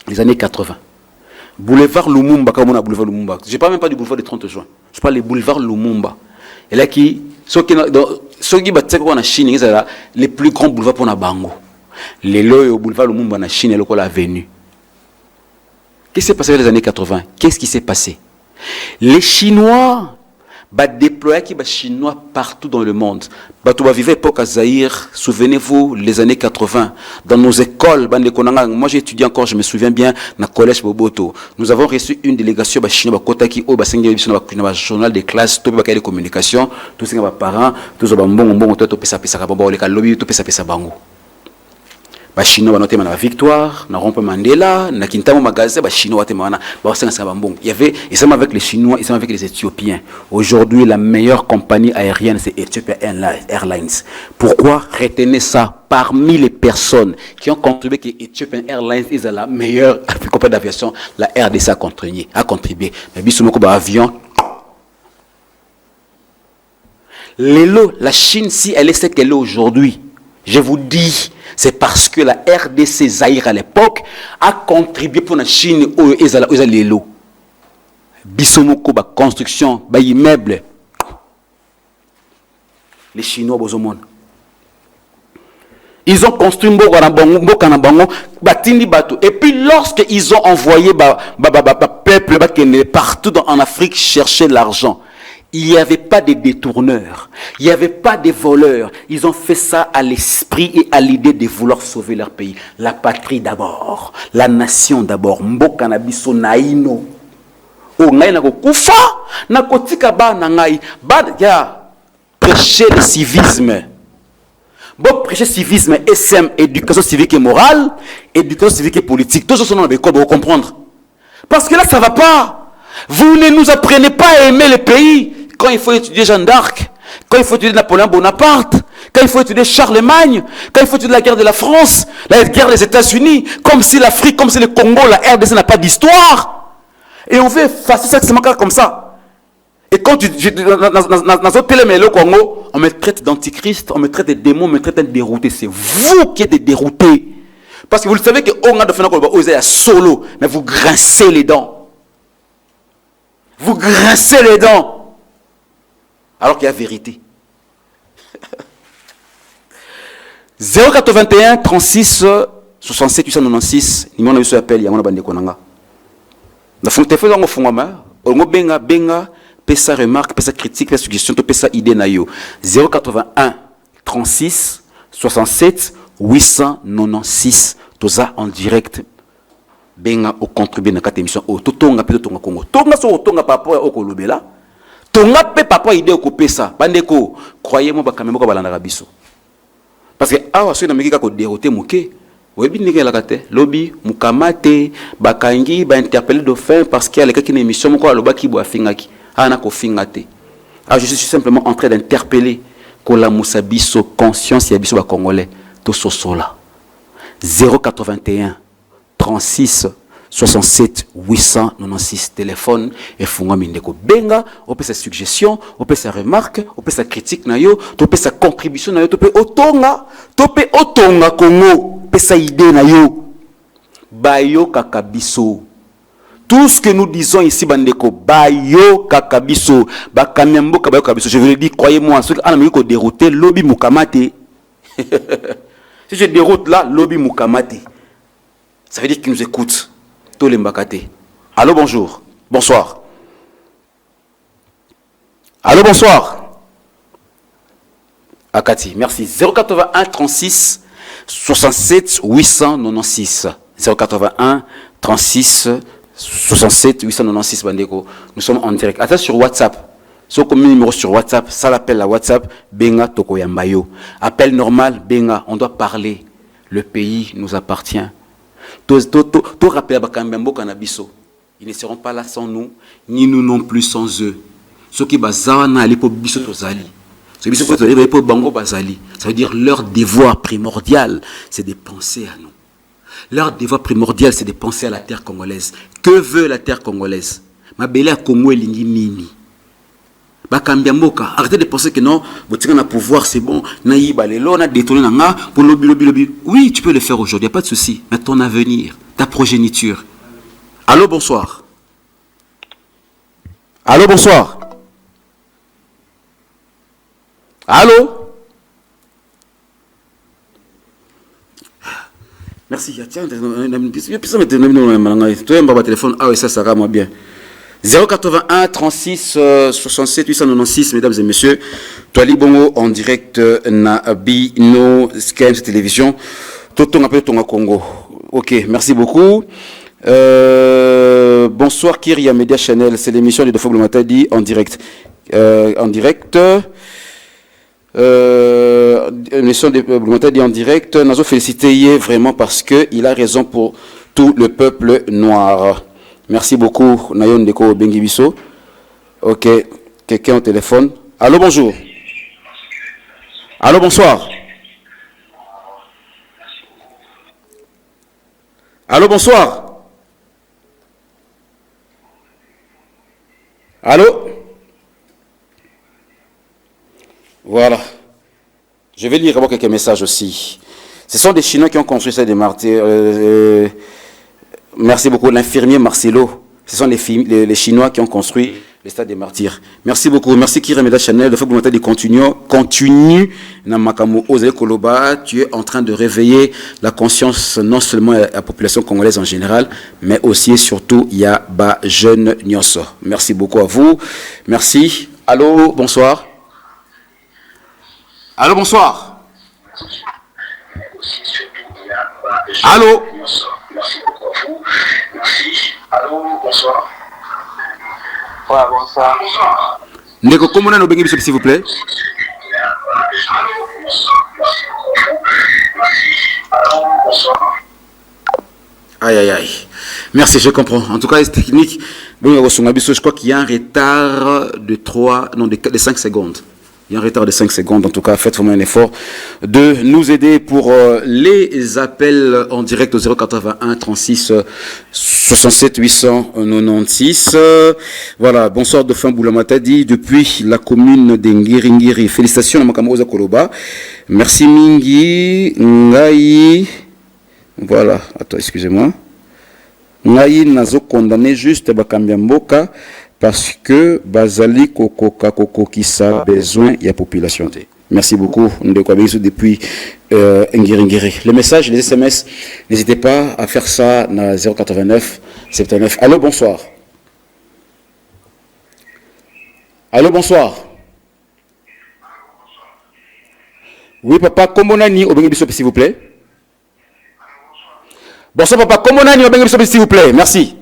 Les années 80. Boulevard Lumumba, comme on a boulevard Lumumba. Je ne parle même pas du boulevard du 30 juin. Je parle du boulevard Lumumba. Et là, ceux qui ont en Chine, ils les plus grands boulevards pour la Bango. Les lois au boulevard Lumumba en Chine, et l'avenue. Qu'est-ce qui s'est passé dans les années 80? Qu'est-ce qui s'est passé? Les Chinois déployaient les Chinois partout dans le monde. Ils vivaient à l'époque à Zaïre. Souvenez-vous, les années 80. Dans nos écoles, moi j'ai étudié encore, je me souviens bien, dans le collège Boboto. Nous avons reçu une délégation chinoise qui a un journal de classe, tout le communication, tous les parents, tous les parents, les Chinois ont noté la victoire, na rompe Mandela, na Kintamo Magasin, les Chinois ont il y avait, ils sont avec les Chinois, ils sont avec les Éthiopiens. Aujourd'hui, la meilleure compagnie aérienne, c'est Ethiopian Airlines. Pourquoi? Retenez ça. Parmi les personnes qui ont contribué que Ethiopian Airlines est la meilleure compagnie d'aviation, la RDC a contribué. Mais bisous, avion. La Chine, si elle est ce qu'elle est aujourd'hui, je vous dis, c'est parce que la RDC Zaïre à l'époque a contribué pour la Chine où ils ont les lots. Bisomoko, construction, immeuble. Les Chinois, ils ont construit un bateau. Et puis lorsqu'ils ont envoyé peuple partout en Afrique chercher l'argent, il n'y avait pas de détourneurs, il n'y avait pas de voleurs. Ils ont fait ça à l'esprit et à l'idée de vouloir sauver leur pays. La patrie d'abord, la nation d'abord. Mboka na biso naino. O ngai na ko kufa na kotika ba na ngai. Ba ya prêcher le civisme. Bon prêcher civisme, SM, éducation civique et morale, éducation civique et politique. Tous sont dans les codes, vous comprendre. Parce que là ça va pas. Vous ne nous apprenez pas à aimer le pays. Quand il faut étudier Jeanne d'Arc, quand il faut étudier Napoléon Bonaparte, quand il faut étudier Charlemagne, quand il faut étudier la guerre de la France, la guerre des États-Unis, comme si l'Afrique, comme si le Congo, la RDC n'a pas d'histoire. Et on veut effacer ça comme ça. Et quand dans notre pays, le Congo, on me traite d'antichrist, on me traite de démon, on me traite de dérouté. C'est vous qui êtes déroutés. Parce que vous le savez qu'on a de faire solo, mais vous grincez les dents. Vous grincez les dents. Alors qu'il y a vérité. 081 36 67 896 numéro de appel yango na bande konanga. Na fond téléphone ngo fungama, ngo benga pesa remarque, pesa critique, pesa suggestion, to pesa idée na yo. 081 36 67 896 toza en direct. Benga au contribuer dans cette émission au totonga pe totonga Congo. Tonga so tonga papa au kolobela. Tonga pe papa idée au kopesa. Bandeko, croyez-moi ba kamemo ko balanda biso. Parce que awa so na mekika ko déroter moké. Webi ndike la kate, lobby mukamate bakangi ba interpeller dauphin parce qu'il y a quelqu'un qui une émission moko alobaki bo afingaki. Ana ko fingate. Ah je suis simplement en train d'interpeller ko la musabiso conscience ya biso ba congolais to sosola. 081 36 67 896 téléphone et funga mindeko benga on peut sa suggestion on peut sa remarque on peut sa critique na yo on peut sa contribution na yo on peut otonga Congo peut sa idée na yo bayo kakabiso tout ce que nous disons ici bandeko bayo kakabiso bakamembo kabayo kakabiso je vous le dis croyez-moi ceux qui ana miko dérouter lobby mukamate si je déroute là lobby mukamate. Ça veut dire qu'ils nous écoutent. Tous les mbakate. Allô, bonjour. Bonsoir. Allô, bonsoir. Akati, merci. 081 36 67 896. 081 36 67 896 bandeko. Nous sommes en direct. Attends sur WhatsApp. Si vous avez un numéro sur WhatsApp, ça l'appelle la WhatsApp. Benga Toko Yambayo. Appel normal, Benga. On doit parler. Le pays nous appartient. Tout rappel à Bakambembo Kanabiso. Ils ne seront pas là sans nous, ni nous non plus sans eux. Ce qui bazana ali po biso tozali. Ce biso tozali po bango bazali. Ça veut dire leur devoir primordial, c'est de penser à nous. Leur devoir primordial, c'est de penser à la terre congolaise. Que veut la terre congolaise? Ma belle à Congo et lingi nini. Arrêtez de penser que non, vous avez un pouvoir, c'est bon. Oui, tu peux le faire aujourd'hui, il n'y a pas de souci. Mais ton avenir, ta progéniture. Allô, bonsoir. Allô, bonsoir. Allô? Merci. Tiens, téléphone. Ah oui, ça va moi bien. 081 36 67 896, mesdames et messieurs. Toali Bongo en direct na Bino Skype télévision. Toto appelle Tonga Congo. Ok, merci beaucoup. Bonsoir Kyria Media Channel, c'est l'émission de Dofo Glomatadi en direct. L'émission de Glomatadi en direct. Nous avons félicité vraiment parce qu'il a raison pour tout le peuple noir. Merci beaucoup, Nayon Deko Bengibiso. Ok, quelqu'un au téléphone. Allô, bonjour. Allô, bonsoir. Allô, bonsoir. Allô? Voilà. Je vais lire d'abord quelques messages aussi. Ce sont des Chinois qui ont construit ça des martyrs. Merci beaucoup, l'infirmier Marcelo. Ce sont les Chinois qui ont construit le stade des martyrs. Merci beaucoup. Merci Kiremeda Chanel. Le fait que vous continue. Koloba, tu es en train de réveiller la conscience non seulement à la population congolaise en général, mais aussi et surtout, il y a bas jeune Nyonso. Merci beaucoup à vous. Merci. Allô, bonsoir. Allô, bonsoir. Allô. Merci beaucoup à vous. Merci. Allô, bonsoir. Ouais, bonsoir. Ndeko, comment on a nos s'il vous plaît? Aïe, aïe, aïe. Merci, je comprends. En tout cas, c'est technique. Je crois qu'il y a un retard de 5 secondes. Il y a un retard de 5 secondes. En tout cas, faites vraiment un effort de nous aider pour les appels en direct au 081 36 67 896. Voilà. Bonsoir, Dauphin Boulamatadi, depuis la commune de Ngiringiri. Félicitations à Makamoza Koloba. Merci Mingi. Ngai. Voilà. Attends, excusez-moi. Ngai nazo condamné juste Bakambiamboka. Parce que Bazali Kokokisa besoin il y a population. Merci beaucoup. Depuis Ngiringiri. Les messages, les SMS, n'hésitez pas à faire ça dans 089 79. Allô, bonsoir. Allô, bonsoir. Oui, papa, comment on a au Bengibiso, s'il vous plaît? Bonsoir, papa, comment on a au Bengibiso, s'il vous plaît? Merci.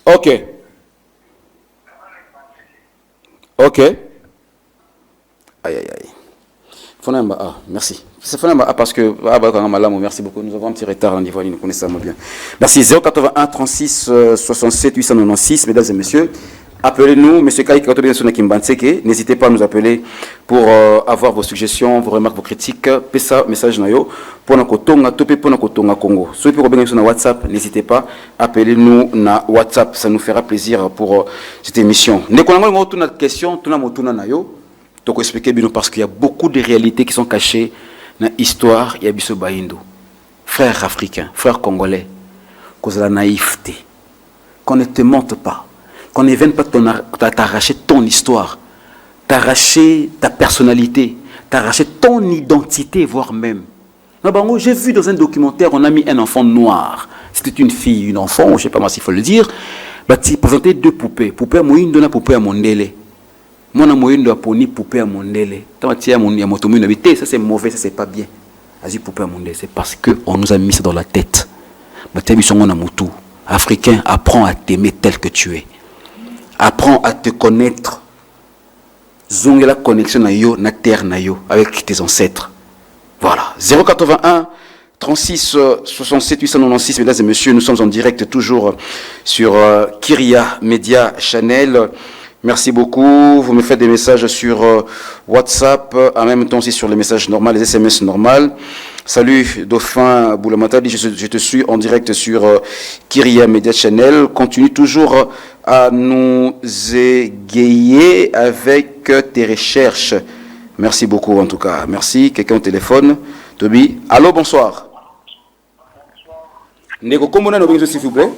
Ok. Ok. Aïe, aïe, aïe. Ah, merci. C'est parce que merci beaucoup. Nous avons un petit retard en niveau, nous connaissons ça bien. Merci. 081 36 67 896, mesdames et messieurs. Appelez-nous, M. Kai Kimbanseke. N'hésitez pas à nous appeler pour avoir vos suggestions, vos remarques, vos critiques. Pesa message nayo pour na kotonga topé pour na kotonga Congo. Ceux qui reviennent sur WhatsApp, n'hésitez pas. Appelez-nous na WhatsApp, ça nous fera plaisir pour cette émission. Ne connaissons pas notre question, tout na motuna nayo. Donc expliquer bien parce qu'il y a beaucoup de réalités qui sont cachées dans l'histoire. Il y a biso baindo, frères africains, frères congolais, cause de la naïveté, qu'on ne te montre pas. Qu'on ne vienne pas t'arracher ton histoire, t'arracher ta personnalité, t'arracher ton identité, voire même. J'ai vu dans un documentaire, on a mis un enfant noir. C'était une fille, une enfant, je ne sais pas moi s'il faut le dire. Il présentait deux poupées. Poupée à Moïndo, poupée à Mondele. Moi, je Moïndo a poni poupée à Mondele. Ça c'est mauvais, ça c'est pas bien. Poupée à Mondele, c'est parce qu'on nous a mis ça dans la tête. Africain, apprends à t'aimer tel que tu es. Apprends à te connaître. zongela connexion na yo na terre na yo avec tes ancêtres. Voilà. 081 36 67 896, mesdames et messieurs, nous sommes en direct toujours sur Kyria Media Channel. Merci beaucoup. Vous me faites des messages sur WhatsApp, en même temps aussi sur les messages normaux, les SMS normaux. Salut Dauphin Boulamata, je te suis en direct sur Kyria Media Channel. Continue toujours à nous égayer avec tes recherches. Merci beaucoup en tout cas. Merci. Quelqu'un au téléphone. Toby. Allô, bonsoir. Ndeko, comment on a s'il vous plaît?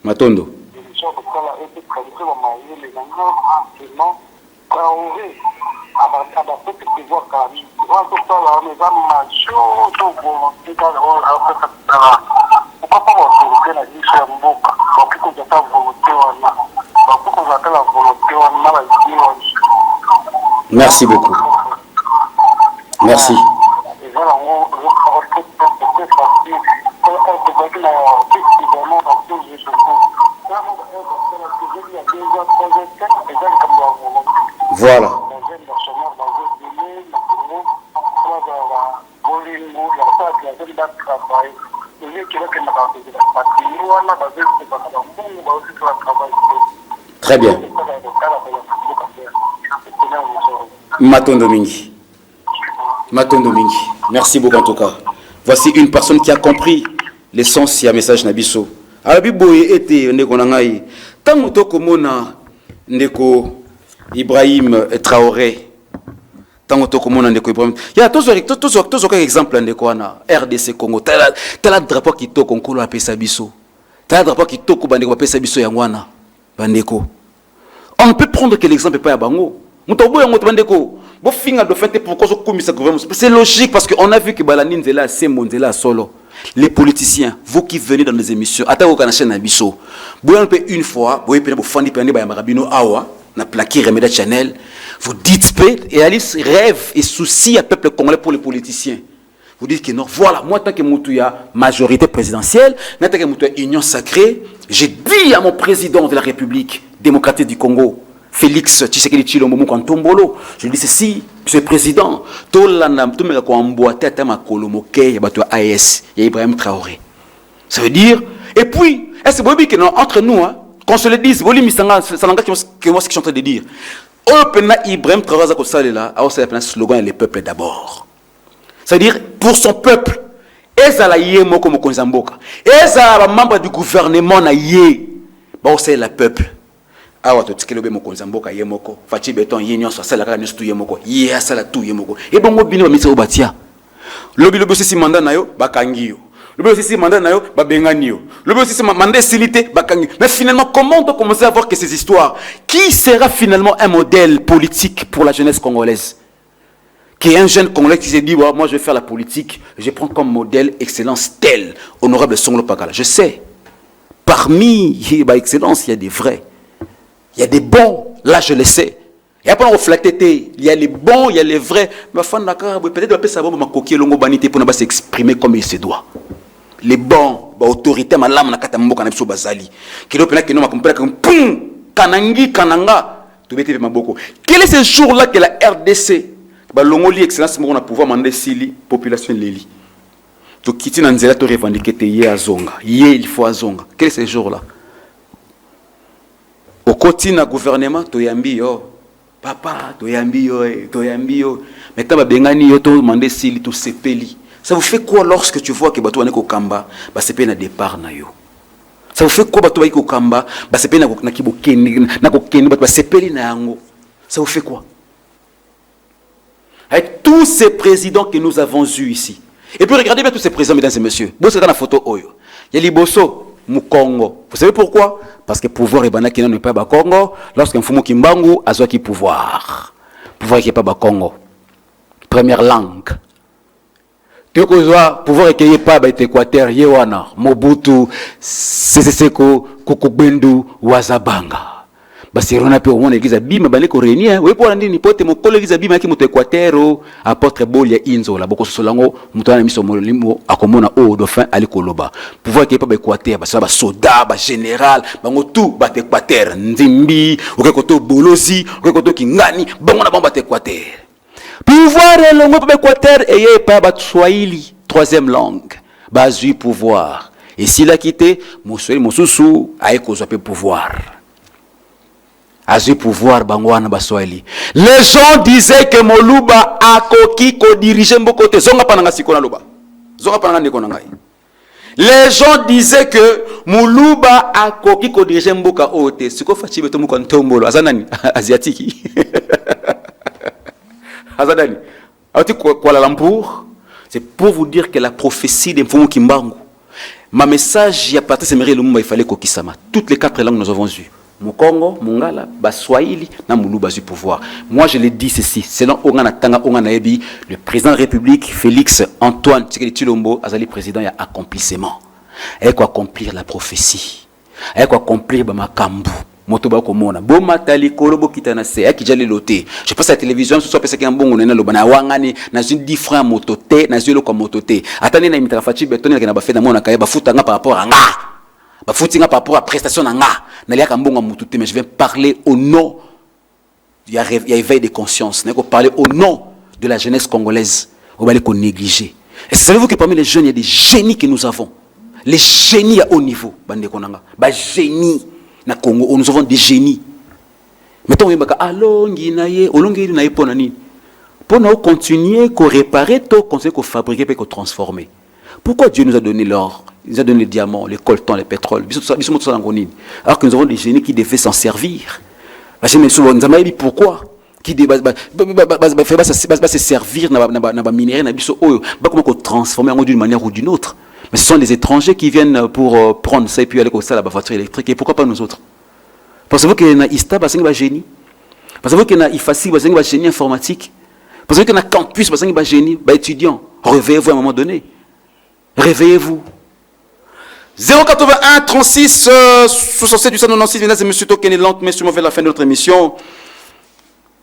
Matondo. Merci beaucoup. Merci. Voilà. Très bien. Matondo Mingi. Matondo Mingi. Merci beaucoup en tout cas. Voici une personne qui a compris l'essence de message Nabiso. Alabiboye était ndeko nangai. Tango toko mona ndeko Ibrahim Traoré. Tango toko mona ndeko Ibrahim. Ya tozo exemple ndeko wana RDC Congo. Tala drapeau qui toko nkolo apesa biso. Tala drapeau qui toko bandeko apesa biso yangwana. Bandeko. On ne peut prendre que l'exemple pas ya bango. Mutobo yango bandeko. C'est logique parce qu'on a vu que Balanine est là, c'est Mondela solo. Les politiciens, vous qui venez dans les émissions, attendez au chaîne Abisso. Vous pouvez une fois, vous pouvez faire des marabino awa, na plaqué Remeda Channel. Vous dites et Alice rêve et soucie à peuple congolais pour les politiciens. Vous dites que non, voilà, moi tant que Moutouya majorité présidentielle, tant que Moutouya union sacrée, j'ai dit à mon président de la République démocratique du Congo, Félix Tshisekedi Tshilombo Mukantombolo, je lui dis ceci, monsieur le président, tout le monde a emboîté à ma colomoké, il y AS, il y a Ibrahim Traoré. Ça veut dire, et puis, est-ce que entre nous, qu'on se le dise, c'est moi ce que je suis en train de dire. Ibrahim Traoré a un slogan, les peuples d'abord. C'est-à-dire, pour son peuple, ezala yé moko mokonzamboka, ezala membre du gouvernement na yé, c'est le peuple. Awa to tikelo be mokonza mboka yemoko fachi beton yenyo so sala kaka nistu yemoko ye asala tu yemoko e bongo bino ba misa obatia lobi sisi mandat nayo bakangiyo lobi sisi mandat nayo babenganiyo lobi sisi mandat silité bakangiyo. Mais finalement comment on peut commencer à voir que ces histoires, qui sera finalement un modèle politique pour la jeunesse congolaise, qui est un jeune congolais qui s'est dit moi je vais faire la politique, je prends comme modèle excellence tel honorable Songolo Pakala. Je sais parmi excellence il y a des vrais. Il y a des bons, là je le sais. Il y a pas reflété, il y a les bons, il y a les vrais. Mais peut-être que ça va s'exprimer comme il se doit. Les bons, autorité, malam na katambo kana biso bazali. Kilo pena que non makompela comme pum kanangi kananga to bete maboko. Quel est ce jour-là que la RDC balongoli excellence mo na pouvoir mander sili population leli. To kiti na nzela to revendiquer te ye azonga. Ye il faut azonga. Quel est ce jour-là? Au quotidien na gouvernement to yambi yo papa to yambi yo maintenant bengani yo to mandé sili to sepeli. Ça vous fait quoi lorsque tu vois que bato wane ko kamba ba sepeli na départ na yo? Ça vous fait quoi bato ba ko kamba ba sepeli na kibokeni na ko keni bato ba sepeli na yango? Ça vous fait quoi? Avec tous ces présidents que nous avons eus ici. Et puis regardez bien tous ces présidents, mesdames et messieurs. Bon, c'est dans la photo Oyo. Il y a Liboso Mukongo. Vous savez pourquoi? Parce que pouvoir est banal qui n'est pas au Congo. Lorsqu'un Fumu Kimbangu a qui pouvoir. Pouvoir qui n'est pas au Congo. Première langue. Pouvoir qui n'est pas au Équateur, Yewana, Mobutu, Seseko, Kukubendu, Wazabanga. basirona pe au moins l'église bima bale ko réunir we pour ndini pote mo l'église bima ki moto Équateur apôtre Bolia Inzo la boko solango muto na miso molimo akomona o dauphin ali koloba pouvoir que pas Équateur ba soda ba général bango tout ba Équateur nzimbi okekoto bolozi okekoto kingani bango na ba Équateur pouvoir elongo pa Équateur et pas ba Swahili troisième langue bazui pouvoir et s'il a quitté mon sousou a ekozwa pe pouvoir. Azu pouvoir bangwana baswahili. Les gens disaient que Moluba a koki ko diriger mbokote zonga pananga sikona loba. Zonga pananga ndeko ngai. Les gens disaient que Moluba a koki ko diriger mboka ote. Siko fachi beto muko ntombolo azanani asiatique. Azanani. Ati Kuala Lumpur, c'est pour vous dire que la prophétie de Mfumu Kimbangu. Ma message y a parti semerer le monde il fallait kokisama. Toutes les 4 langues nous avons eu. Mukongo, Mungala, Baswahili, na Muluba du pouvoir. Moi je l'ai dit ceci, selon Ongana Tanga Ongana Ebi, le président de la République, Félix Antoine Tshisekedi Tshilombo, Azali président, il y a accomplissement. Il faut accomplir la prophétie. Il faut accomplir Bamakambu. Motoba komona. Boma tali kolobo kitana se. Aki jali loté. Je passe à la télévision, ce soit parce qu'il y a un bon nena lobana wangani, na une 10 francs mototé, na une comme mototé. Attendez na imitrafachi betoni na ba fait na mona kaya ba futa nga par rapport à nga. Ba futinga par rapport à prestation na nga. Mais je vais parler au nom. Il y a éveil de conscience. Je vais parler au nom de la jeunesse congolaise. On va les négliger. Et savez-vous que parmi les jeunes, il y a des génies que nous avons. Les génies à haut niveau. Génies. Na Congo, nous avons des génies. Mettons, pour continuer à réparer, continuer à fabriquer et à transformer. Pourquoi Dieu nous a donné l'or? Il nous a donné les diamants, les coltans, les pétroles. Alors que nous avons des génies qui devaient s'en servir. Pourquoi? Qui se servir dans les minéraux, comment transformer d'une manière ou d'une autre. Mais ce sont des étrangers qui viennent pour prendre ça et puis aller comme ça la voiture électrique. Et pourquoi pas nous autres? Pensez-vous qu'il y a ISTA, parce qu'il y a un génie? Pensez-vous qu'il y a IFACI, parce qu'il y a un génie informatique? Pensez-vous qu'il y a un campus, parce qu'il y a un génie étudiant? Réveillez-vous à un moment donné. Réveillez-vous. 081 36 67 896, mesdames et messieurs, toquez lentement et sûrement vers la fin de notre émission.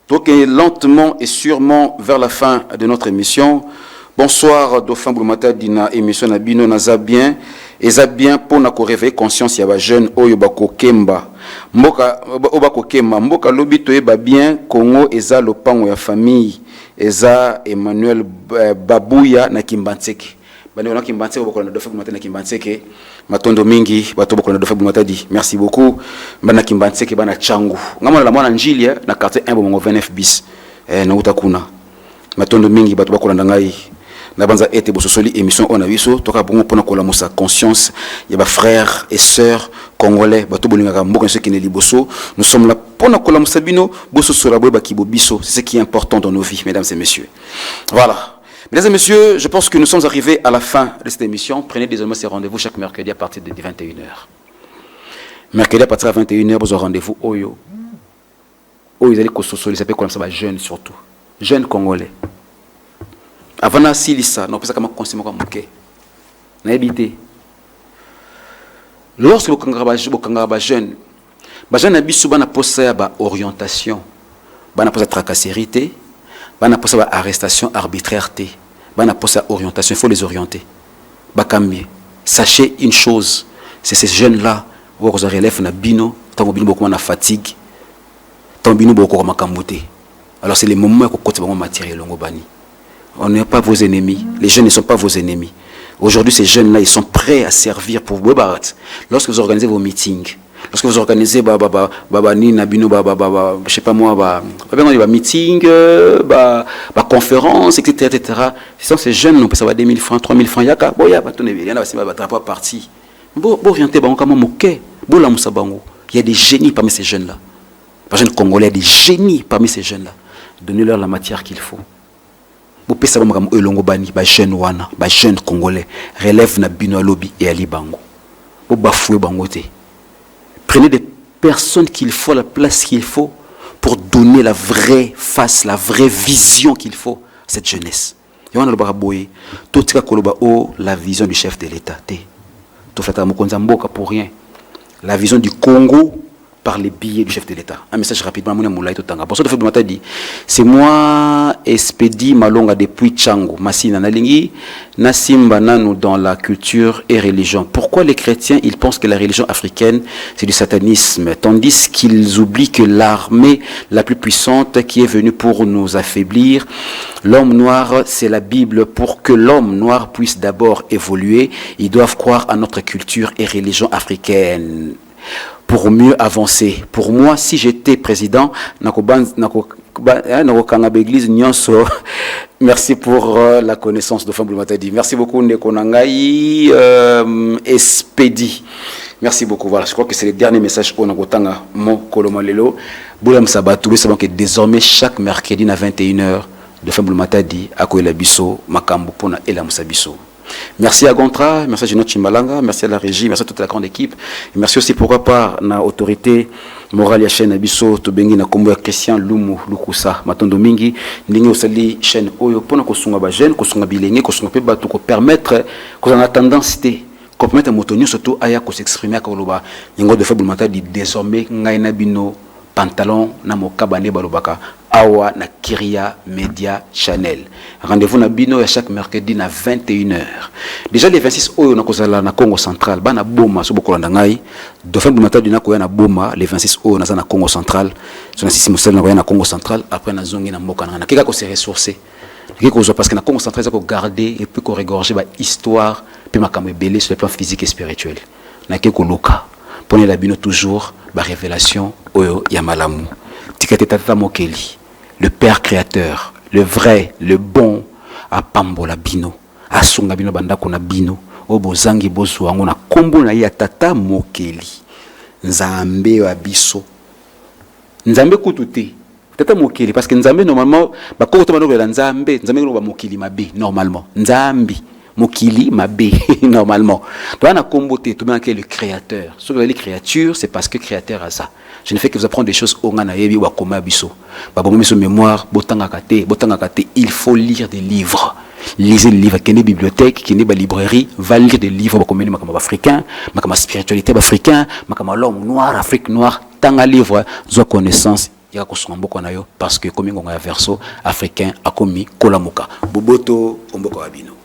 Toquez lentement et sûrement vers la fin de notre émission. Bonsoir, Dauphin Boulmata Dina, émission Nabino Nazabien. Ezabien pour na ko réveiller conscience ya ba jeune oyo bako kemba. Mboka obako kemba, mboka lobito e ba bien Congo eza lopango ya famille. Eza Emmanuel Babouya na Kimbantseke. Bani on Kimbantseke boko na Dauphin Boulmata na Kimbantseke. Matondo mingi bato boko na Dauphin Boulmata di. Merci beaucoup. Bana Kimbantseke bana Changu. Ngama la mwana njili na quartier 1 bongo 29 bis. Na utakuna. Matondo mingi bato boko na ngai. Nabanza été bososoli émission on a viso toka bongo pona kola musa conscience ya ba frères et sœurs congolais bato bolingaka mboka ceux qui ne liboso nous sommes là pona kola musa bino bososola boy ba kibobiso c'est ce qui est important dans nos vies mesdames et messieurs. Voilà. Mesdames et messieurs, je pense que nous sommes arrivés à la fin de cette émission. Prenez désormais ces rendez-vous chaque mercredi à partir de 21h. Mercredi à partir de 21h, vous aurez rendez-vous Oyo. Oyo, ils allaient kososoli, ça peut comme ça, jeunes surtout. Jeunes congolais. Avant na silisa, non pas comme consommer comme ok. Na habité. Lorsque vous kangaba jeune, ba jeune na biso bana posa ba orientation, bana posa tracassérité, bana posa ba arrestation arbitraire-té, bana posa orientation, il faut les orienter. Ba cambier. Sachez une chose, c'est ces jeunes là, vous relève na bino, tant bino beaucoup na fatigue, tant bino beaucoup makamboté. Alors c'est les moments où côté vraiment matériel longo bani. On n'est pas vos ennemis. Les jeunes ne sont pas vos ennemis. Aujourd'hui, ces jeunes-là, ils sont prêts à servir pour vous. Lorsque vous organisez vos meetings, lorsque vous organisez je sais pas moi, meeting, conférence, etc., ce sont ces jeunes, on peut savoir 2000 francs, 3000 francs, il y a parti. Il y a des génies parmi ces jeunes-là. Les jeunes congolais, il y a des génies parmi ces jeunes-là. Donnez-leur la matière qu'il faut. Jeune congolais relève na bino lobby et ali bango. Prenez des personnes qu'il faut, la place qu'il faut pour donner la vraie face, la vraie vision qu'il faut à cette jeunesse. La vision du chef de l'État. Pour rien. La vision du Congo par les billets du chef de l'État. Un message rapidement, bonsoir de Fabioumata dit, c'est moi, Espedi Malonga depuis Tchango, Massina Nalingi, Nassimba Nanou dans la culture et religion. Pourquoi les chrétiens, ils pensent que la religion africaine, c'est du satanisme, tandis qu'ils oublient que l'armée la plus puissante qui est venue pour nous affaiblir, l'homme noir, c'est la Bible. Pour que l'homme noir puisse d'abord évoluer, ils doivent croire à notre culture et religion africaine. Pour mieux avancer. Pour moi, si j'étais président, merci pour la connaissance de Fambou Matadi. Merci beaucoup, Nekonangai Espedi. Merci beaucoup. Voilà, je crois que c'est le dernier message pour Nakotanga, mon Kolomalelo. Boulam Sabatou, nous savons que désormais, chaque mercredi à 21h, de Fambou Matadi, à Koela Bisso, Makambo Pona et la Moussabisso. Merci à Gontra, merci à Gino Chimbalanga, merci à la régie, merci à toute la grande équipe. Et merci aussi pourquoi pas na autorité morale ya chaîne Abisso, Tobengi na Kombo ya Christian Lumu Lukusa, Matondo Mingi, Ndingi Osali chaîne Oyo, Pona Kosunga Bajen, Kosunga Bilenge, Kosunga Peba, ko permettre, qu'on a tendance qu'on permette à Motonio surtout aya ko s'exprimer à Koloba, Ningo de Fabul Mata dit désormais Ngaina Bino, pantalon, na Mokabane Balobaka. Awa na Kiria Media Channel. Rendez-vous na bino à chaque mercredi à 21h. Déjà les 26 oyo na kozala na Congo central, ba na boma so bokolanda ngai. Dauphin du matin dina koya na boma les 26 oyo na za na Congo central. So na sisi mosel na koya na Congo central après na zongi na mboka na kika ko se ressourcer. Kika ko parce que na Congo central ça ko garder et puis ko regorger ba histoire puis makambo belé sur le plan physique et spirituel. Na kiko loka. Prenez la bino toujours ba révélation oyo ya malamu. Tikate tata mokeli. Le Père créateur, le vrai, le bon, à Pambola Bino, à Sungabino Bandako na Bino, au Bozangi Bozuango na Kombo na Yatata Mokeli, Nzambe Abisso, Nzambe Koutoute, Tata Mokeli, parce que Nzambe normalement, bah quand on va Nzambe, Nzambe va Mokeli Mabe, normalement, Nzambe. Mokili Mabe, normalement. Toi, on a comboté, tout le monde qui est le créateur. Ce que les créatures, c'est parce que créateur a ça. Je ne fais que vous apprendre des choses au Nganayebi ou à Koma Bisso. Mémoire, il faut lire des livres. Lisez les livres, qui est une bibliothèque, qui est une librairie, va lire des livres comme africain, ma spiritualité africain, ma l'homme noir, Afrique noire, tant à livre, soit connaissance. Parce que comme on a un verso africain, a commis Kolamuka. Boboto, Omboko Abino.